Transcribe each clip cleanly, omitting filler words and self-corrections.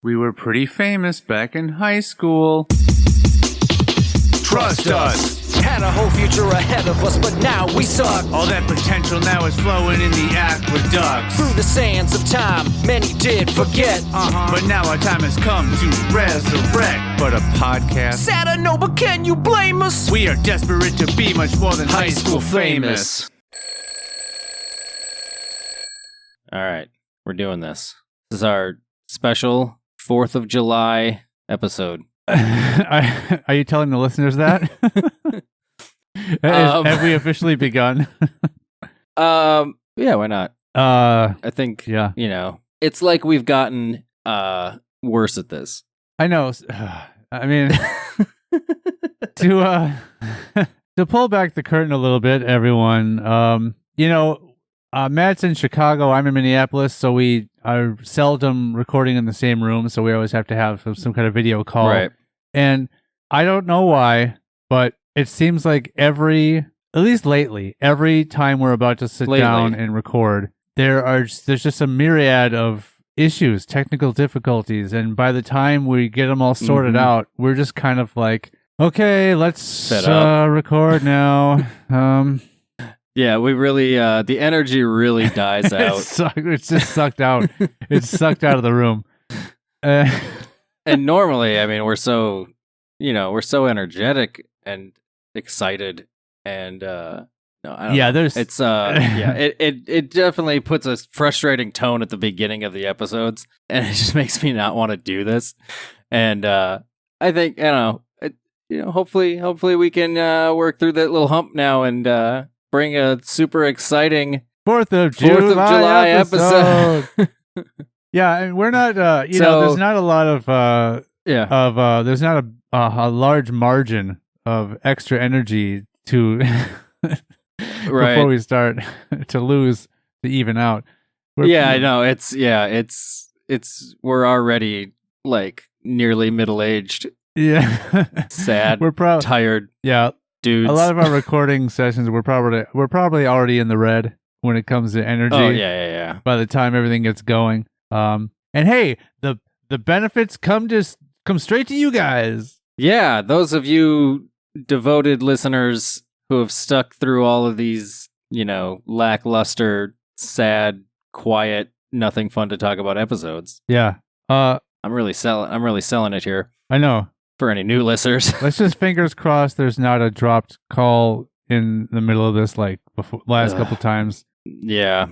We were pretty famous back in high school. Trust us! Had a whole future ahead of us, but now we suck. All that potential now is flowing in the aqueducts. Through the sands of time, many did forget. But now our time has come to resurrect. But a podcast? Sad I know, but can you blame us? We are desperate to be much more than high school famous. All right, we're doing this. This is our special 4th of July episode. Are you telling the listeners that? Have we officially begun? Yeah, why not? I think, yeah. You know, it's like we've gotten worse at this. I know. I mean, to pull back the curtain a little bit, everyone, Matt's in Chicago, I'm in Minneapolis, so we are seldom recording in the same room, so we always have to have some kind of video call. Right. And I don't know why, but it seems like at least lately, every time we're about to sit down and record, there's just a myriad of issues, technical difficulties, and by the time we get them all sorted out, we're just kind of like, okay, let's record now. Yeah, we really, the energy really dies out. It's just sucked out. It's sucked out of the room. And normally, I mean, we're so energetic and excited, and it definitely puts a frustrating tone at the beginning of the episodes, and it just makes me not want to do this. And I think hopefully we can work through that little hump now and bring a super exciting 4th of July episode. Yeah, and we're not. There's not a lot of there's not a large margin of extra energy to before we start to even out. I know it's we're already like nearly middle-aged. Yeah, sad. We're tired. Yeah, dudes. A lot of our recording sessions we're probably already in the red when it comes to energy. Oh yeah. By the time everything gets going. And hey, the benefits come straight to you guys. Yeah, those of you devoted listeners who have stuck through all of these, lackluster, sad, quiet, nothing fun to talk about episodes. Yeah. I'm really selling it here. I know. For any new listeners. Let's just fingers crossed there's not a dropped call in the middle of this like before last couple times. Yeah.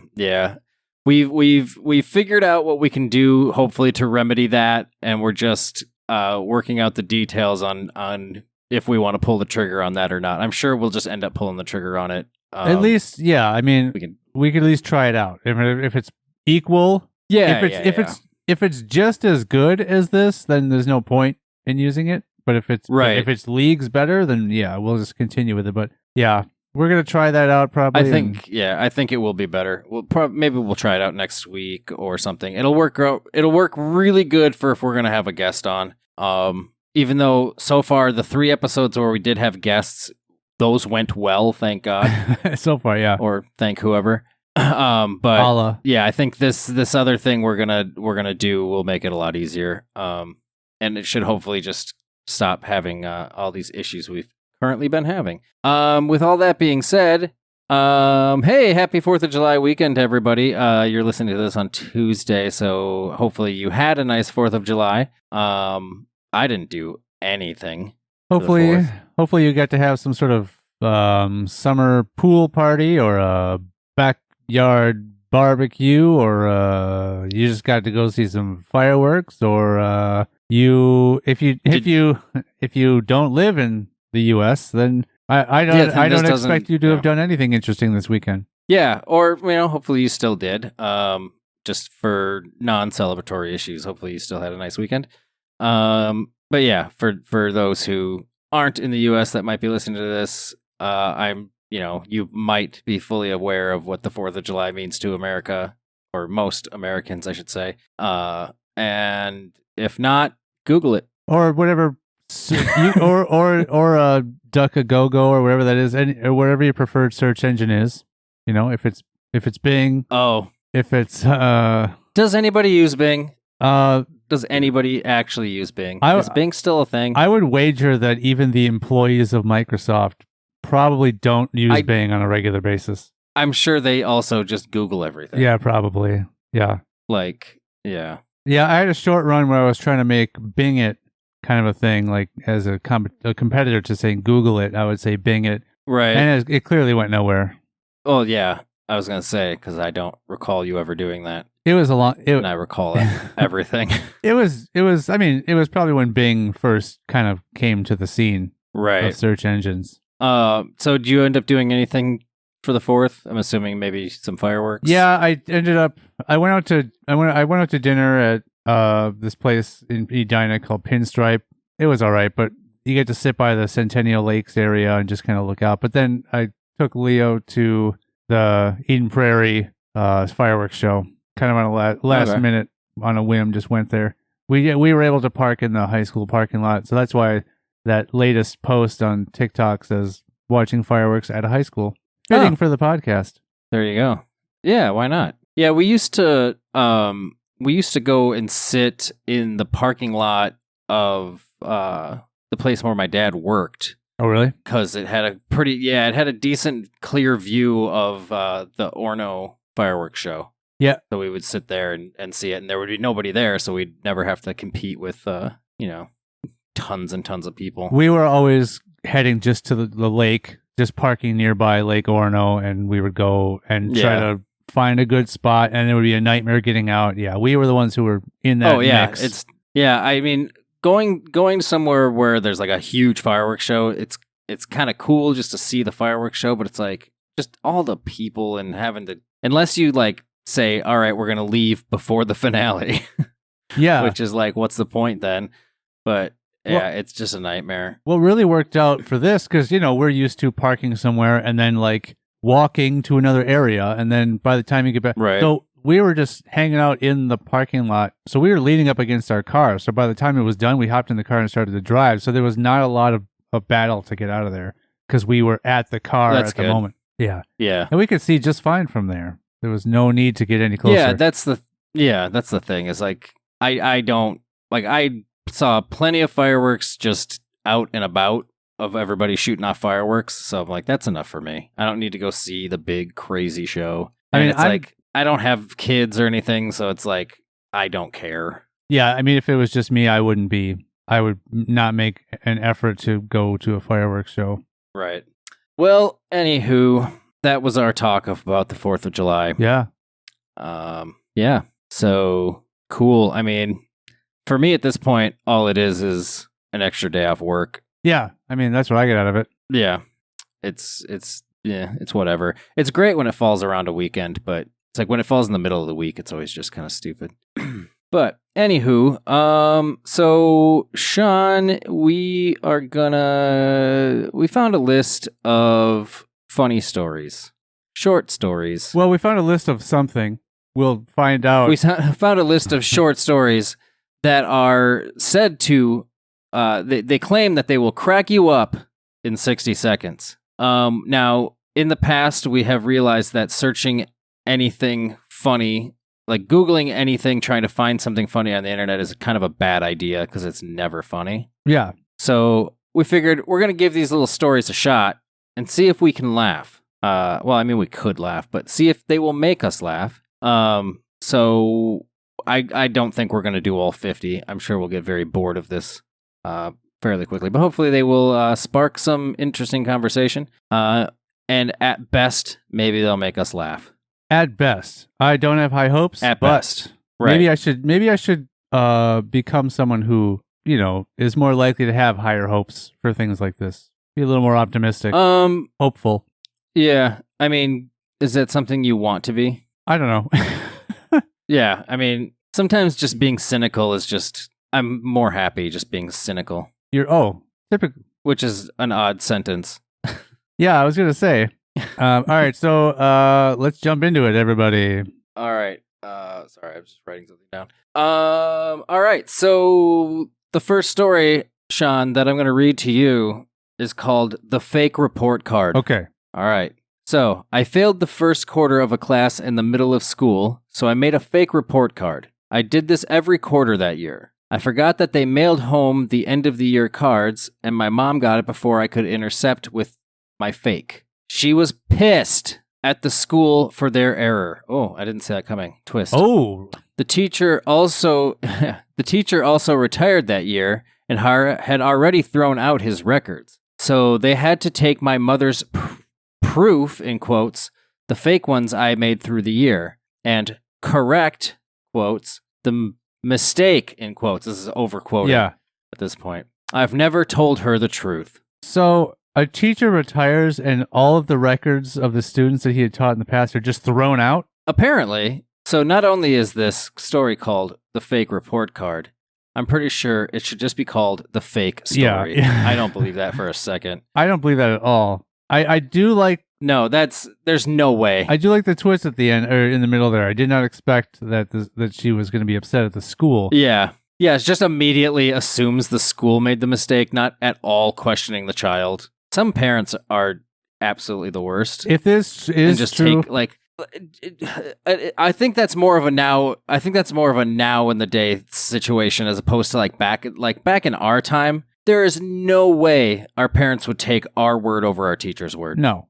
We've figured out what we can do, hopefully, to remedy that, and we're just working out the details on if we want to pull the trigger on that or not. I'm sure we'll just end up pulling the trigger on it. At least, yeah. I mean, we could at least try it out. If it's equal, if it's just as good as this, then there's no point in using it. But if it's leagues better, then yeah, we'll just continue with it. But yeah. We're gonna try that out probably. I think it will be better. Maybe we'll try it out next week or something. It'll work really good for if we're gonna have a guest on. Even though so far the 3 episodes where we did have guests, those went well, thank God. So far, yeah. Or thank whoever. But yeah, I think this other thing we're gonna do will make it a lot easier. And it should hopefully just stop having all these issues we've currently been having. With all that being said, hey, happy 4th of July weekend, everybody. You're listening to this on Tuesday, so hopefully you had a nice 4th of July. I didn't do anything. Hopefully you get to have some sort of summer pool party or a backyard barbecue, or you just got to go see some fireworks, or if you don't live in the U.S., then I don't expect you to have done anything interesting this weekend. Yeah, or hopefully you still did. Just for non-celebratory issues, hopefully you still had a nice weekend. But yeah, for those who aren't in the U.S. that might be listening to this, you might be fully aware of what the 4th of July means to America, or most Americans, I should say. And if not, Google it or whatever. or DuckAGoGo or whatever that is, or whatever your preferred search engine is. If it's Bing. Oh, if it's does anybody use Bing? does anybody actually use Bing? Is Bing still a thing? I would wager that even the employees of Microsoft probably don't use Bing on a regular basis. I'm sure they also just Google everything. Yeah, probably. Yeah. Yeah. Yeah, I had a short run where I was trying to make Bing it kind of a thing, like as a competitor to saying Google it, I would say Bing it. Right. And it clearly went nowhere. Oh, yeah. I was going to say, because I don't recall you ever doing that. It was a long... and I recall everything. It was probably when Bing first kind of came to the scene of search engines. So do you end up doing anything for the 4th? I'm assuming maybe some fireworks. Yeah, I went out to dinner at this place in Edina called Pinstripe. It was all right, but you get to sit by the Centennial Lakes area and just kind of look out. But then I took Leo to the Eden Prairie fireworks show, kind of on a last minute, on a whim, just went there. We were able to park in the high school parking lot, so that's why that latest post on TikTok says watching fireworks at a high school. Fitting for the podcast. There you go. Yeah, why not? Yeah, we used to go and sit in the parking lot of the place where my dad worked. Oh, really? Because it had a decent, clear view of the Orno fireworks show. Yeah. So we would sit there and see it, and there would be nobody there, so we'd never have to compete with, tons and tons of people. We were always heading just to the lake, just parking nearby Lake Orno, and we would go and try to find a good spot, and it would be a nightmare getting out. Yeah, we were the ones who were in that mix. I mean, going somewhere where there's like a huge fireworks show, it's kind of cool just to see the fireworks show, but it's like just all the people and having to, unless you like say, all right, we're going to leave before the finale. Yeah. Which is like, what's the point then? But yeah, it's just a nightmare. What really worked out for this, because, we're used to parking somewhere and then like walking to another area. And then by the time you get back, so we were just hanging out in the parking lot. So we were leaning up against our car. So by the time it was done, we hopped in the car and started to drive. So there was not a lot of a battle to get out of there because we were at the car at the moment. Yeah. Yeah. And we could see just fine from there. There was no need to get any closer. Yeah, that's the thing. Is like I saw plenty of fireworks just out and about of everybody shooting off fireworks. So I'm like, that's enough for me. I don't need to go see the big crazy show. I don't have kids or anything, so it's like I don't care. Yeah, I mean, if it was just me, I would not make an effort to go to a fireworks show. Right. Well, anywho, that was our talk about the 4th of July. Yeah. Yeah. So cool. I mean, for me at this point, all it is an extra day off work. Yeah. I mean, that's what I get out of it. Yeah. It's whatever. It's great when it falls around a weekend, but it's like when it falls in the middle of the week, it's always just kind of stupid. But anywho, so Sean, we found a list of funny stories, short stories. Well, we found a list of something. We'll find out. We found a list of short stories that are said to, they claim that they will crack you up in 60 seconds. Now, in the past, we have realized that searching anything funny, like Googling anything, trying to find something funny on the internet is kind of a bad idea because it's never funny. Yeah. So we figured we're going to give these little stories a shot and see if we can laugh. Well, I mean, we could laugh, but see if they will make us laugh. So I don't think we're going to do all 50. I'm sure we'll get very bored of this fairly quickly, but hopefully they will spark some interesting conversation. And at best, maybe they'll make us laugh. At best. I don't have high hopes. At best. Right. Maybe I should become someone who, is more likely to have higher hopes for things like this. Be a little more optimistic. Hopeful. Yeah. I mean, is that something you want to be? I don't know. Yeah. I mean, sometimes just being cynical is just, I'm more happy just being cynical. Typical. Which is an odd sentence. Yeah, I was going to say. All right, so let's jump into it, everybody. All right. Sorry, I was just writing something down. All right, so the first story, Sean, that I'm going to read to you is called The Fake Report Card. Okay. All right. So, I failed the first quarter of a class in the middle of school, so I made a fake report card. I did this every quarter that year. I forgot that they mailed home the end of the year cards, and my mom got it before I could intercept with my fake. She was pissed at the school for their error. Oh, I didn't see that coming. Twist. Oh. The teacher also retired that year and had already thrown out his records. So they had to take my mother's proof, in quotes, the fake ones I made through the year, and correct, quotes, the mistake, in quotes. This is overquoted at this point. I've never told her the truth. So a teacher retires and all of the records of the students that he had taught in the past are just thrown out? Apparently. So not only is this story called The Fake Report Card, I'm pretty sure it should just be called The Fake Story. Yeah. I don't believe that for a second. I don't believe that at all. I do like... No, there's no way. I do like the twist at the end, or in the middle there. I did not expect that she was going to be upset at the school. Yeah. Yeah, it just immediately assumes the school made the mistake, not at all questioning the child. Some parents are absolutely the worst. If this is just true... I think that's more of a now. I think that's more of a now in the day situation as opposed to back in our time. There is no way our parents would take our word over our teacher's word. No.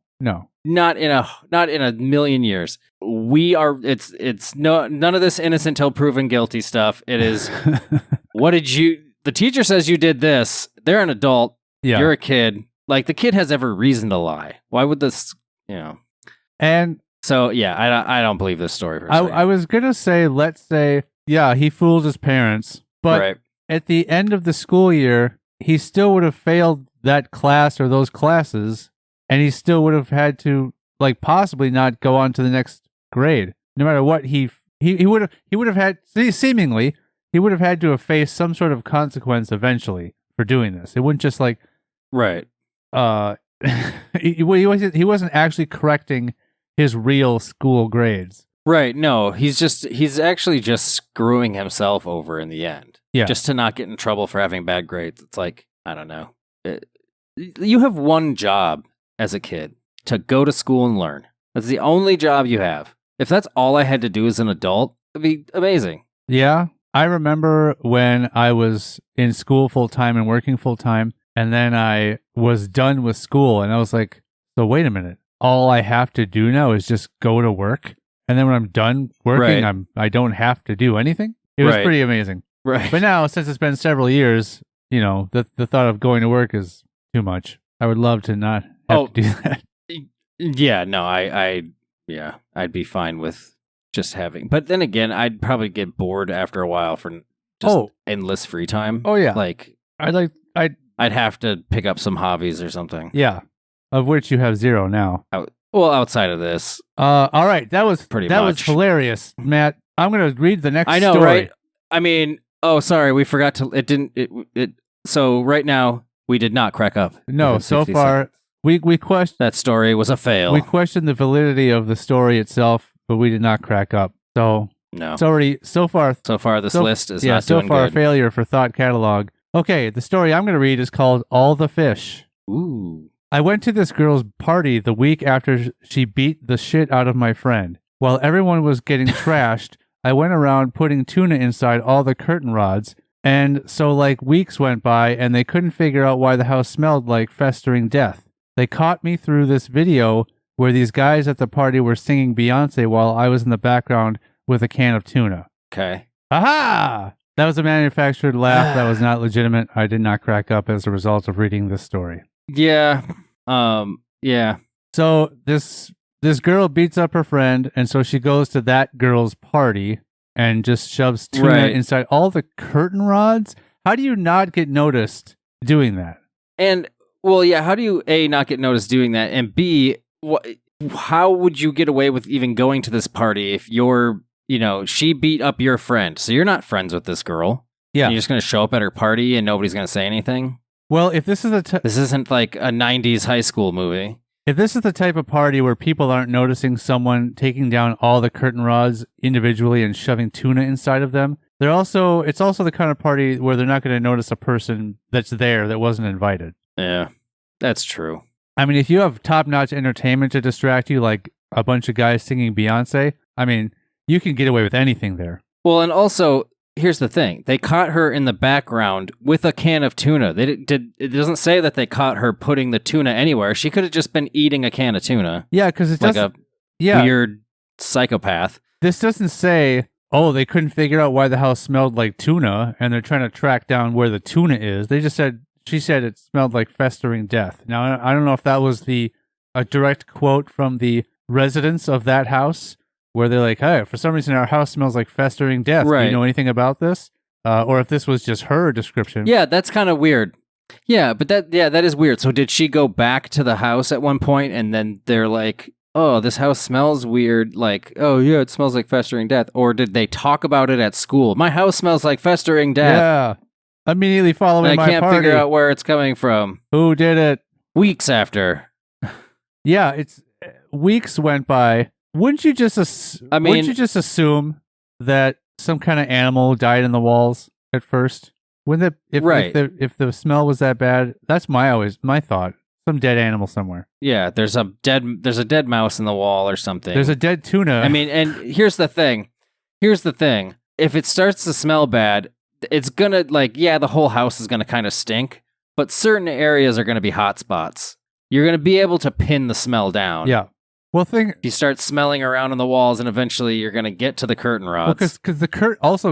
Not in a million years. It's none of this innocent till proven guilty stuff. It is the teacher says you did this. They're an adult. Yeah. You're a kid. The kid has every reason to lie. Why would this, And so, yeah, I don't believe this story. I was going to say, let's say, yeah, he fooled his parents, but at the end of the school year, he still would have failed that class or those classes, and he still would have had to, possibly not go on to the next grade. No matter what, he would have had, seemingly, he would have had to have faced some sort of consequence eventually for doing this. It wouldn't just Right. He wasn't actually correcting his real school grades. Right. No, he's actually just screwing himself over in the end. Yeah. Just to not get in trouble for having bad grades. It's I don't know. You have one job as a kid, to go to school and learn. That's the only job you have. If that's all I had to do as an adult, it'd be amazing. Yeah. I remember when I was in school full-time and working full-time, and then I was done with school, and I was like, so wait a minute. All I have to do now is just go to work, and then when I'm done working, I don't have to do anything. It was pretty amazing. Right. But now, since it's been several years, the thought of going to work is too much. I would love to not have to do that. Yeah, no, I'd be fine with just having. But then again, I'd probably get bored after a while for just endless free time. Oh yeah, I'd have to pick up some hobbies or something. Yeah, of which you have zero now. Outside of this. All right, that was hilarious, Matt. I'm gonna read the next. I know, story. right? I mean, sorry, we forgot to. It didn't. So right now we did not crack up. No, so far we questioned that story was a fail. We questioned the validity of the story itself, but we did not crack up. So no, it's already so far. So far, this list is not so doing far good. A failure for Thought Catalog. Okay, the story I'm going to read is called All the Fish. Ooh. I went to this girl's party the week after she beat the shit out of my friend. While everyone was getting trashed, I went around putting tuna inside all the curtain rods, and so weeks went by and they couldn't figure out why the house smelled like festering death. They caught me through this video where these guys at the party were singing Beyonce while I was in the background with a can of tuna. Okay. Aha! That was a manufactured laugh that was not legitimate. I did not crack up as a result of reading this story. Yeah. Yeah. So this girl beats up her friend, and so she goes to that girl's party and just shoves tuna inside all the curtain rods. How do you not get noticed doing that? And well, yeah. How do you not get noticed doing that, and B, how would you get away with even going to this party if you're, she beat up your friend, so you're not friends with this girl. Yeah, you're just gonna show up at her party and nobody's gonna say anything. Well, if this is this isn't like a 90s high school movie. If this is the type of party where people aren't noticing someone taking down all the curtain rods individually and shoving tuna inside of them, it's also the kind of party where they're not going to notice a person that's there that wasn't invited. Yeah, that's true. I mean, if you have top-notch entertainment to distract you, like a bunch of guys singing Beyonce, I mean, you can get away with anything there. Well, and also, here's the thing. They caught her in the background with a can of tuna. It doesn't say that they caught her putting the tuna anywhere. She could have just been eating a can of tuna. Yeah, because it's like a weird psychopath. This doesn't say, oh, they couldn't figure out why the house smelled like tuna, and they're trying to track down where the tuna is. They just said, she said it smelled like festering death. Now, I don't know if that was a direct quote from the residents of that house, where they're like, hey, for some reason our house smells like festering death. Right. Do you know anything about this? Or if this was just her description. Yeah, that's kind of weird. Yeah, but that is weird. So did she go back to the house at one point, and then they're like, oh, this house smells weird, like, oh yeah, it smells like festering death? Or did they talk about it at school? My house smells like festering death. Yeah. Immediately following and my I can't party. figure out where it's coming from. Who did it? Weeks after. Yeah, it's weeks went by. Wouldn't you just assume that some kind of animal died in the walls at first? Wouldn't it if the smell was that bad? That's my thought. Some dead animal somewhere. Yeah, there's a dead mouse in the wall or something. There's a dead tuna. I mean, and here's the thing. If it starts to smell bad, it's gonna the whole house is gonna kind of stink, but certain areas are gonna be hot spots. You're gonna be able to pin the smell down. Yeah. Well, if you start smelling around on the walls, and eventually you're gonna get to the curtain rods. Because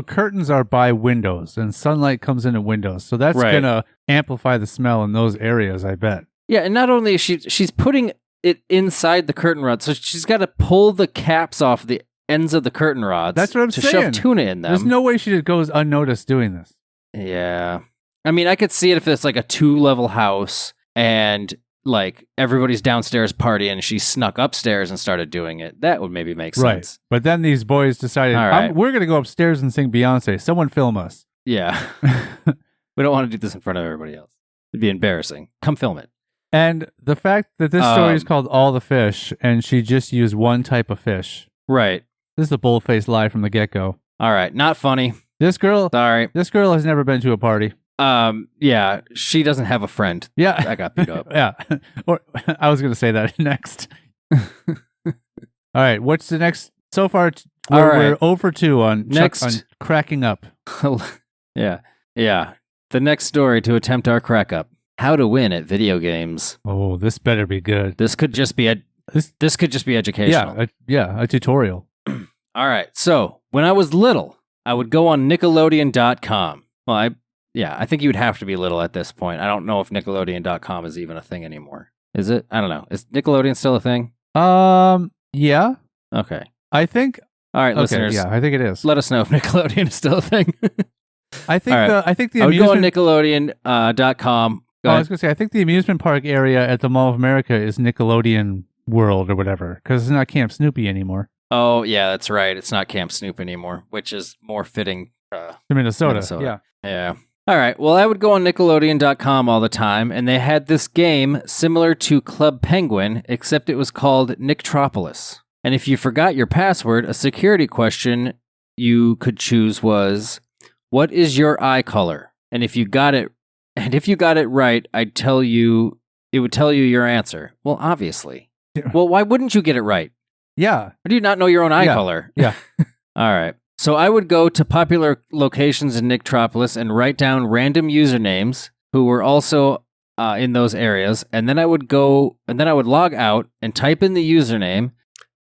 curtains are by windows, and sunlight comes into windows, so that's gonna amplify the smell in those areas, I bet. Yeah, and not only is she's putting it inside the curtain rod, so she's got to pull the caps off the ends of the curtain rods. That's what I'm saying. To shove tuna in them. There's no way she just goes unnoticed doing this. Yeah. I mean, I could see it if it's like a 2-level house and like everybody's downstairs partying and she snuck upstairs and started doing it. That would maybe make sense. Right. But then these boys decided, we're going to go upstairs and sing Beyonce. Someone film us. Yeah. We don't want to do this in front of everybody else. It'd be embarrassing. Come film it. And the fact that this story is called All the Fish, and she just used one type of fish. Right. This is a bold-faced lie from the get-go. All right. Not funny. This girl has never been to a party. Yeah, she doesn't have a friend. Yeah. I got beat up. Yeah. Or I was going to say that next. All right. What's the next? So far, we're 0 for 2 on cracking up. Yeah. Yeah. The next story to attempt our crack up. How to win at video games. Oh, this better be good. This could just be educational. Yeah, a tutorial. All right. So, when I was little, I would go on Nickelodeon.com. Well, I think you would have to be little at this point. I don't know if Nickelodeon.com is even a thing anymore. Is it? I don't know. Is Nickelodeon still a thing? Yeah. Okay. I think. All right, listeners. Yeah, I think it is. Let us know if Nickelodeon is still a thing. I think the I would go on Nickelodeon.com. I was going to say, I think the amusement park area at the Mall of America is Nickelodeon World or whatever, because it's not Camp Snoopy anymore. Oh, yeah, that's right. It's not Camp Snoop anymore, which is more fitting to Minnesota. Yeah. All right. Well, I would go on Nickelodeon.com all the time, and they had this game similar to Club Penguin, except it was called Nicktropolis. And if you forgot your password, a security question you could choose was, what is your eye color? And if you got it right, it would tell you your answer. Well, obviously. Well, why wouldn't you get it right? Yeah. Or do you not know your own eye color? Yeah. All right. So I would go to popular locations in Nicktropolis and write down random usernames who were also in those areas, and then I would log out and type in the username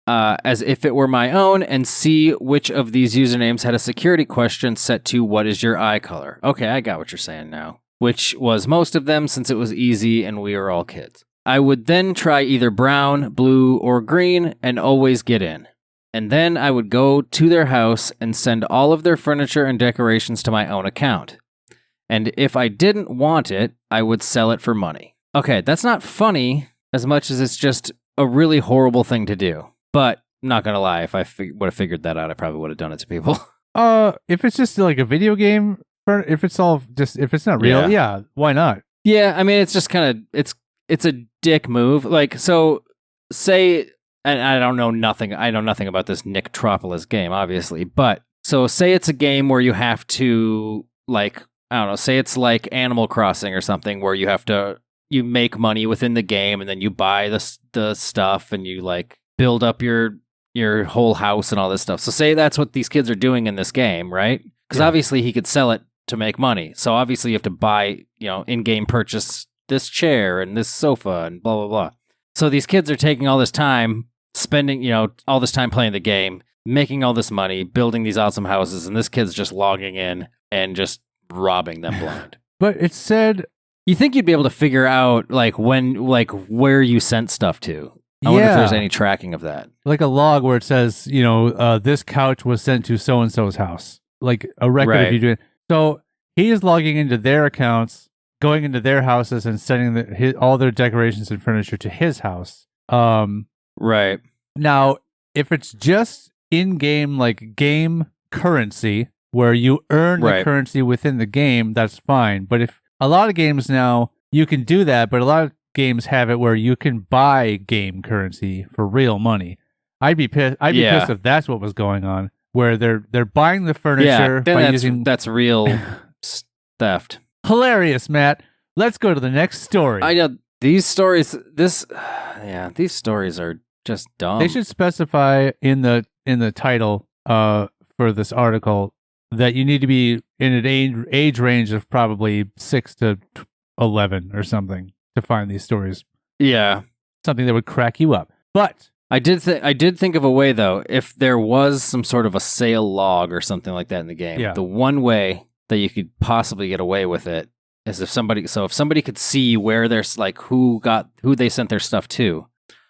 as if it were my own and see which of these usernames had a security question set to what is your eye color. Okay, I got what you're saying now. Which was most of them since it was easy and we were all kids. I would then try either brown, blue, or green and always get in. And then I would go to their house and send all of their furniture and decorations to my own account. And if I didn't want it, I would sell it for money. Okay, that's not funny as much as it's just a really horrible thing to do. But I'm not going to lie, if I would have figured that out, I probably would have done it to people. If it's just like a video game, if it's not real, yeah, why not? Yeah, I mean, it's just kind of, it's a dick move. Like, so say, and I know nothing about this Nicktropolis game, obviously, but so say it's a game where you have to, like, I don't know, say it's like Animal Crossing or something where you make money within the game and then you buy the stuff and you like build up your your whole house and all this stuff. So say that's what these kids are doing in this game, right? Because obviously he could sell it to make money. So obviously you have to buy, in-game purchase this chair and this sofa and blah, blah, blah. So these kids are taking all this time, spending, all this time playing the game, making all this money, building these awesome houses, and this kid's just logging in and just robbing them blind. But it said... You think you'd be able to figure out, where you sent stuff to. I wonder if there's any tracking of that. Like a log where it says, this couch was sent to so-and-so's house. Like a record if you do it. So he is logging into their accounts, going into their houses and sending all their decorations and furniture to his house. Right. Now, if it's just in-game, like game currency, where you earn the currency within the game, that's fine. But if a lot of games now, you can do that, but a lot of games have it where you can buy game currency for real money. I'd be pissed if that's what was going on, where they're buying the furniture by using... That's real theft. Hilarious, Matt. Let's go to the next story. I know these stories. These stories are just dumb. They should specify in the title for this article that you need to be in an age range of probably 6 to 11 or something to find these stories. Yeah. Something that would crack you up. But I did think of a way, though, if there was some sort of a sale log or something like that in the game, the one way that you could possibly get away with it is if somebody could see where there's who they sent their stuff to,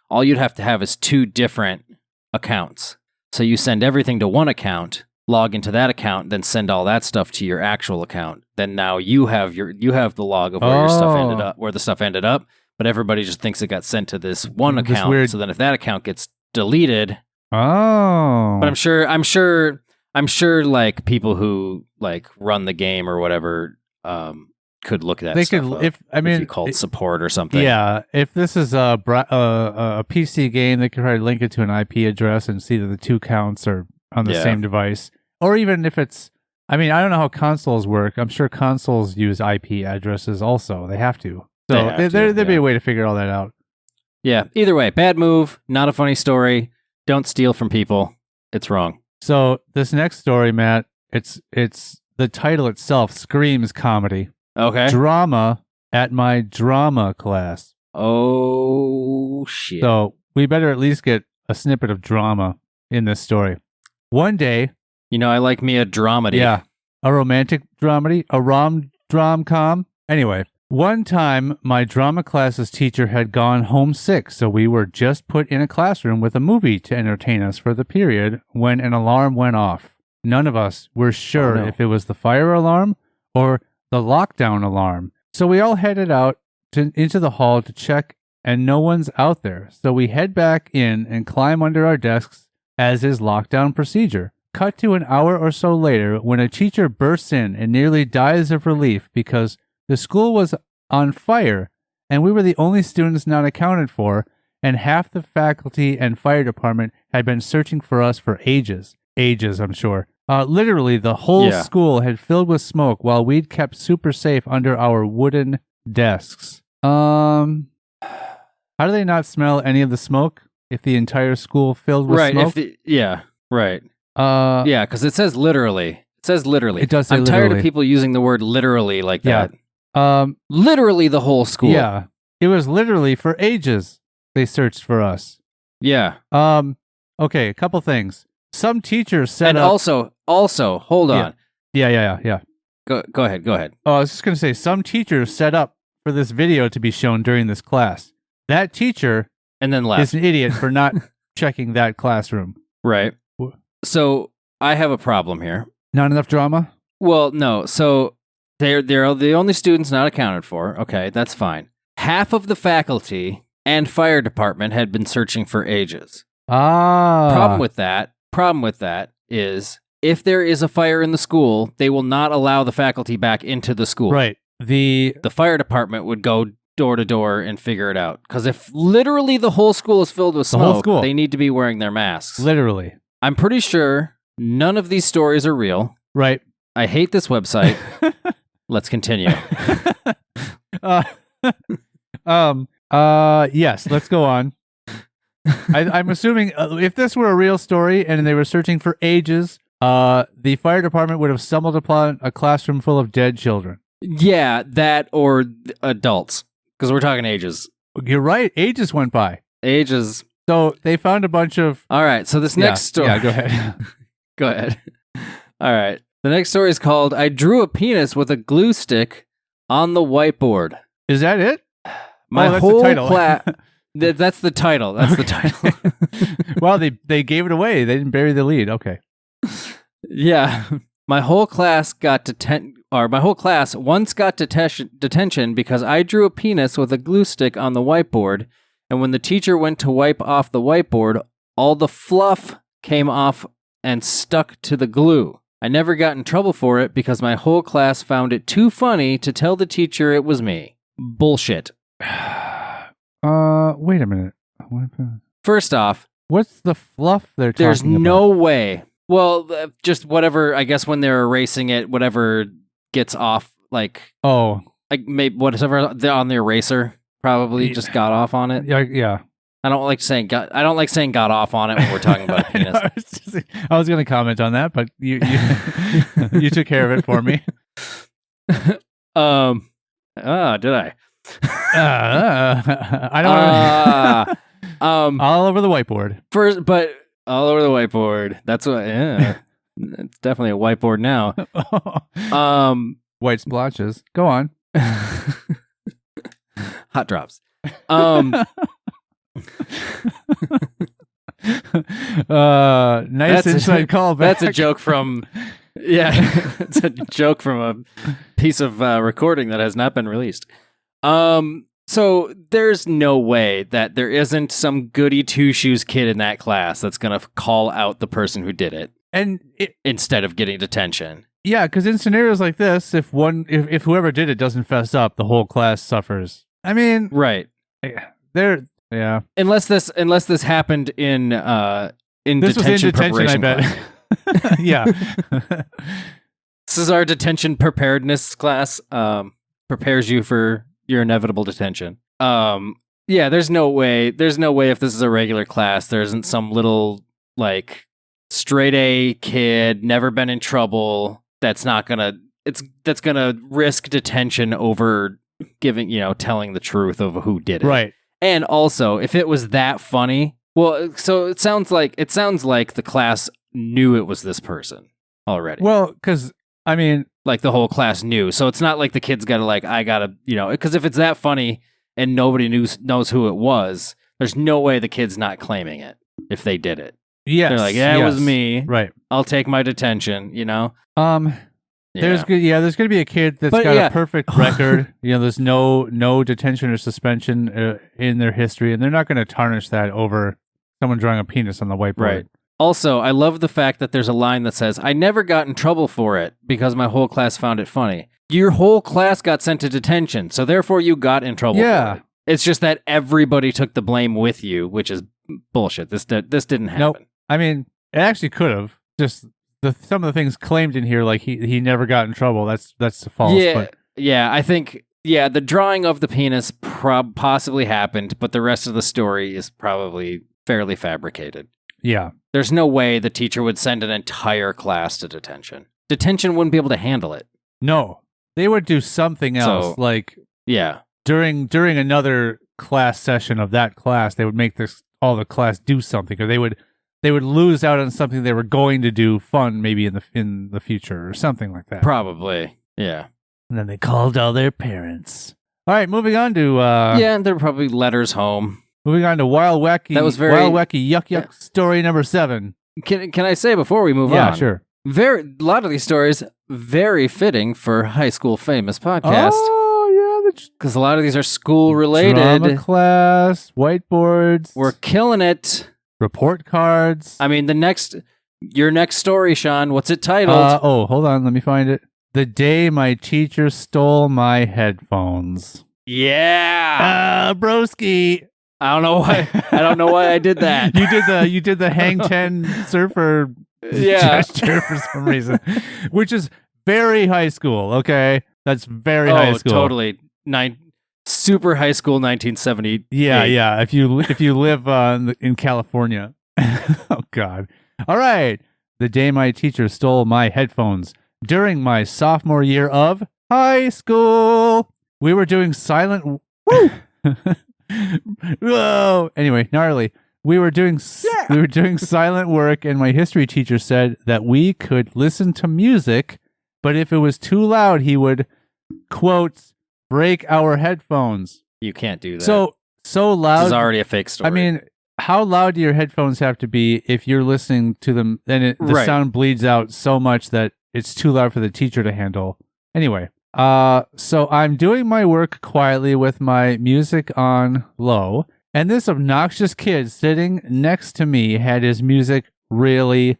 all you'd have to have is 2 different accounts. So you send everything to one account, log into that account, then send all that stuff to your actual account. Then now you have the log of where your stuff ended up, where the stuff ended up, but everybody just thinks it got sent to this one account. So then if that account gets deleted, but I'm sure people who run the game or whatever could look at that. They stuff could if you called support or something. Yeah, if this is a PC game, they could probably link it to an IP address and see that the 2 counts are on the same device. Or even if it's, I don't know how consoles work. I'm sure consoles use IP addresses also. They have to. So there'd be a way to figure all that out. Yeah. Either way, bad move, not a funny story. Don't steal from people. It's wrong. So this next story, Matt, it's the title itself screams comedy. Okay. Drama at my drama class. Oh, shit. So we better at least get a snippet of drama in this story. One day... I like me a dramedy. Yeah. A romantic dramedy? A rom-com? Anyway, one time my drama class's teacher had gone home sick, so we were just put in a classroom with a movie to entertain us for the period when an alarm went off. None of us were sure if it was the fire alarm or the lockdown alarm. So we all headed out into the hall to check, and no one's out there. So we head back in and climb under our desks as is lockdown procedure. Cut to an hour or so later when a teacher bursts in and nearly dies of relief because the school was on fire and we were the only students not accounted for, and half the faculty and fire department had been searching for us for ages. Ages, I'm sure. Literally, the whole school had filled with smoke while we'd kept super safe under our wooden desks. How do they not smell any of the smoke if the entire school filled with smoke? Right. Yeah, because it says literally. It says literally. It does say I'm literally. tired of people using the word literally like that. Yeah. Literally the whole school. Yeah. It was literally for ages they searched for us. Yeah. Okay, a couple things. Some teachers set up... And also, hold on. Yeah. Go ahead. Oh, I was just going to say, some teachers set up for this video to be shown during this class. That teacher and then left. Is an idiot for not checking that classroom. Right. So I have a problem here. Not enough drama? Well, no. So they're the only students not accounted for. Okay, that's fine. Half of the faculty and fire department had been searching for ages. Problem with that is if there is a fire in the school, they will not allow the faculty back into the school. Right. The fire department would go door to door and figure it out. Because if literally the whole school is filled with smoke, they need to be wearing their masks. Literally. I'm pretty sure none of these stories are real. Right. I hate this website. Let's continue. Yes, let's go on. I'm assuming if this were a real story and they were searching for ages, the fire department would have stumbled upon a classroom full of dead children. Yeah, that or adults, because we're talking ages. You're right. Ages went by. Ages. So they found a bunch of... All right, so this next story... Yeah, go ahead. Go ahead. All right. The next story is called, I drew a penis with a glue stick on the whiteboard. Is that it? My whole class... That's the title. That's the title. Well, they gave it away. They didn't bury the lead. Okay. Yeah. My whole class once got detention because I drew a penis with a glue stick on the whiteboard, and when the teacher went to wipe off the whiteboard, all the fluff came off and stuck to the glue. I never got in trouble for it because my whole class found it too funny to tell the teacher it was me. Bullshit. Wait a minute. First off, what's the fluff they're talking about? There's no way. Well, just whatever, I guess when they're erasing it, whatever gets off, like maybe whatever on the eraser probably just got off on it. Yeah. I don't like saying got off on it when we're talking about a penis. I was going to comment on that, but you you took care of it for me. Did I? I don't know. All over the whiteboard. All over the whiteboard. That's what. Yeah, it's definitely a whiteboard now. White splotches. Go on. Hot drops. Nice inside callback. That's a joke from. Yeah, it's a joke from a piece of recording that has not been released. So there's no way that there isn't some goody two-shoes kid in that class that's going to call out the person who did it, instead of getting detention. Yeah, because in scenarios like this, if whoever did it doesn't fess up, the whole class suffers. I mean, right? Yeah. Unless this happened in detention preparation, I bet. Yeah. This is our detention preparedness class. Prepares you for your inevitable detention. Yeah, there's no way if this is a regular class, there isn't some little like straight A kid, never been in trouble, that's gonna risk detention over telling the truth of who did it. Right. And also, if it was that funny, well, so it sounds like the class knew it was this person already. Well, because I mean, like the whole class knew, so it's not like the kid's because if it's that funny and nobody knows who it was, there's no way the kid's not claiming it if they did it. Yes, they're like, it was me. Right. I'll take my detention. There's going to be a kid that's got a perfect record. There's no detention or suspension in their history, and they're not going to tarnish that over someone drawing a penis on the whiteboard. Right. Also, I love the fact that there's a line that says, I never got in trouble for it because my whole class found it funny. Your whole class got sent to detention, so therefore you got in trouble for it. It's just that everybody took the blame with you, which is bullshit. This didn't happen. Nope. I mean, it actually could have. Just some of the things claimed in here, like he never got in trouble. That's false. Yeah, I think the drawing of the penis possibly happened, but the rest of the story is probably fairly fabricated. Yeah. There's no way the teacher would send an entire class to detention. Detention wouldn't be able to handle it. No. They would do something else. During another class session of that class, they would make all the class do something, or they would lose out on something they were going to do fun maybe in the future or something like that. Probably. Yeah. And then they called all their parents. All right, moving on to and there were probably letters home. Moving on to Wild Wacky Yuck story number 7. Can I say before we move on? Yeah, sure. A lot of these stories very fitting for High School Famous podcast. Oh yeah, because a lot of these are school related. Drama class, whiteboards. We're killing it. Report cards. I mean, your next story, Sean. What's it titled? Hold on, let me find it. The day my teacher stole my headphones. Yeah, broski. I don't know why I did that. You did the hang 10 surfer gesture for some reason, which is very high school. Okay, that's very high school. Totally. super high school 1970. Yeah. If you live in California. Oh God. All right. The day my teacher stole my headphones during my sophomore year of high school. We were doing silent. Woo! Whoa. Anyway, gnarly. We were doing silent work, and my history teacher said that we could listen to music, but if it was too loud, he would, quote, break our headphones. You can't do that. So loud. This is already a fake story. I mean, how loud do your headphones have to be if you're listening to them and the sound bleeds out so much that it's too loud for the teacher to handle? Anyway, so I'm doing my work quietly with my music on low, and this obnoxious kid sitting next to me had his music really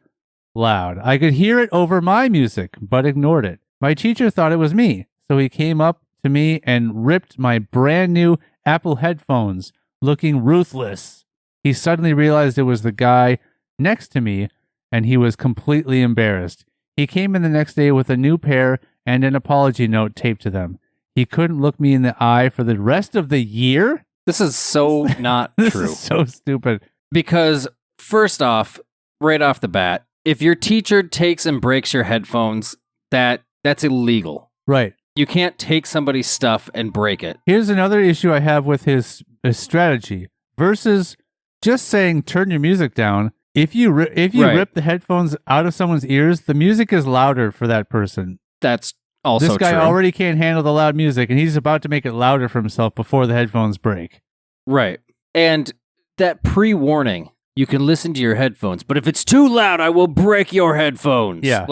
loud. I could hear it over my music, but ignored it. My teacher thought it was me, so he came up to me and ripped my brand new Apple headphones, looking ruthless. He suddenly realized it was the guy next to me, and he was completely embarrassed. He came in the next day with a new pair and an apology note taped to them. He couldn't look me in the eye for the rest of the year? This is so not This true. is so stupid. Because, first off, right off the bat, if your teacher takes and breaks your headphones, that's illegal. Right. You can't take somebody's stuff and break it. Here's another issue I have with his strategy versus just saying turn your music down. If you rip the headphones out of someone's ears, the music is louder for that person. That's also This guy true. already can't handle the loud music, and he's about to make it louder for himself before the headphones break. Right. And that pre-warning, you can listen to your headphones, but if it's too loud, I will break your headphones. Yeah.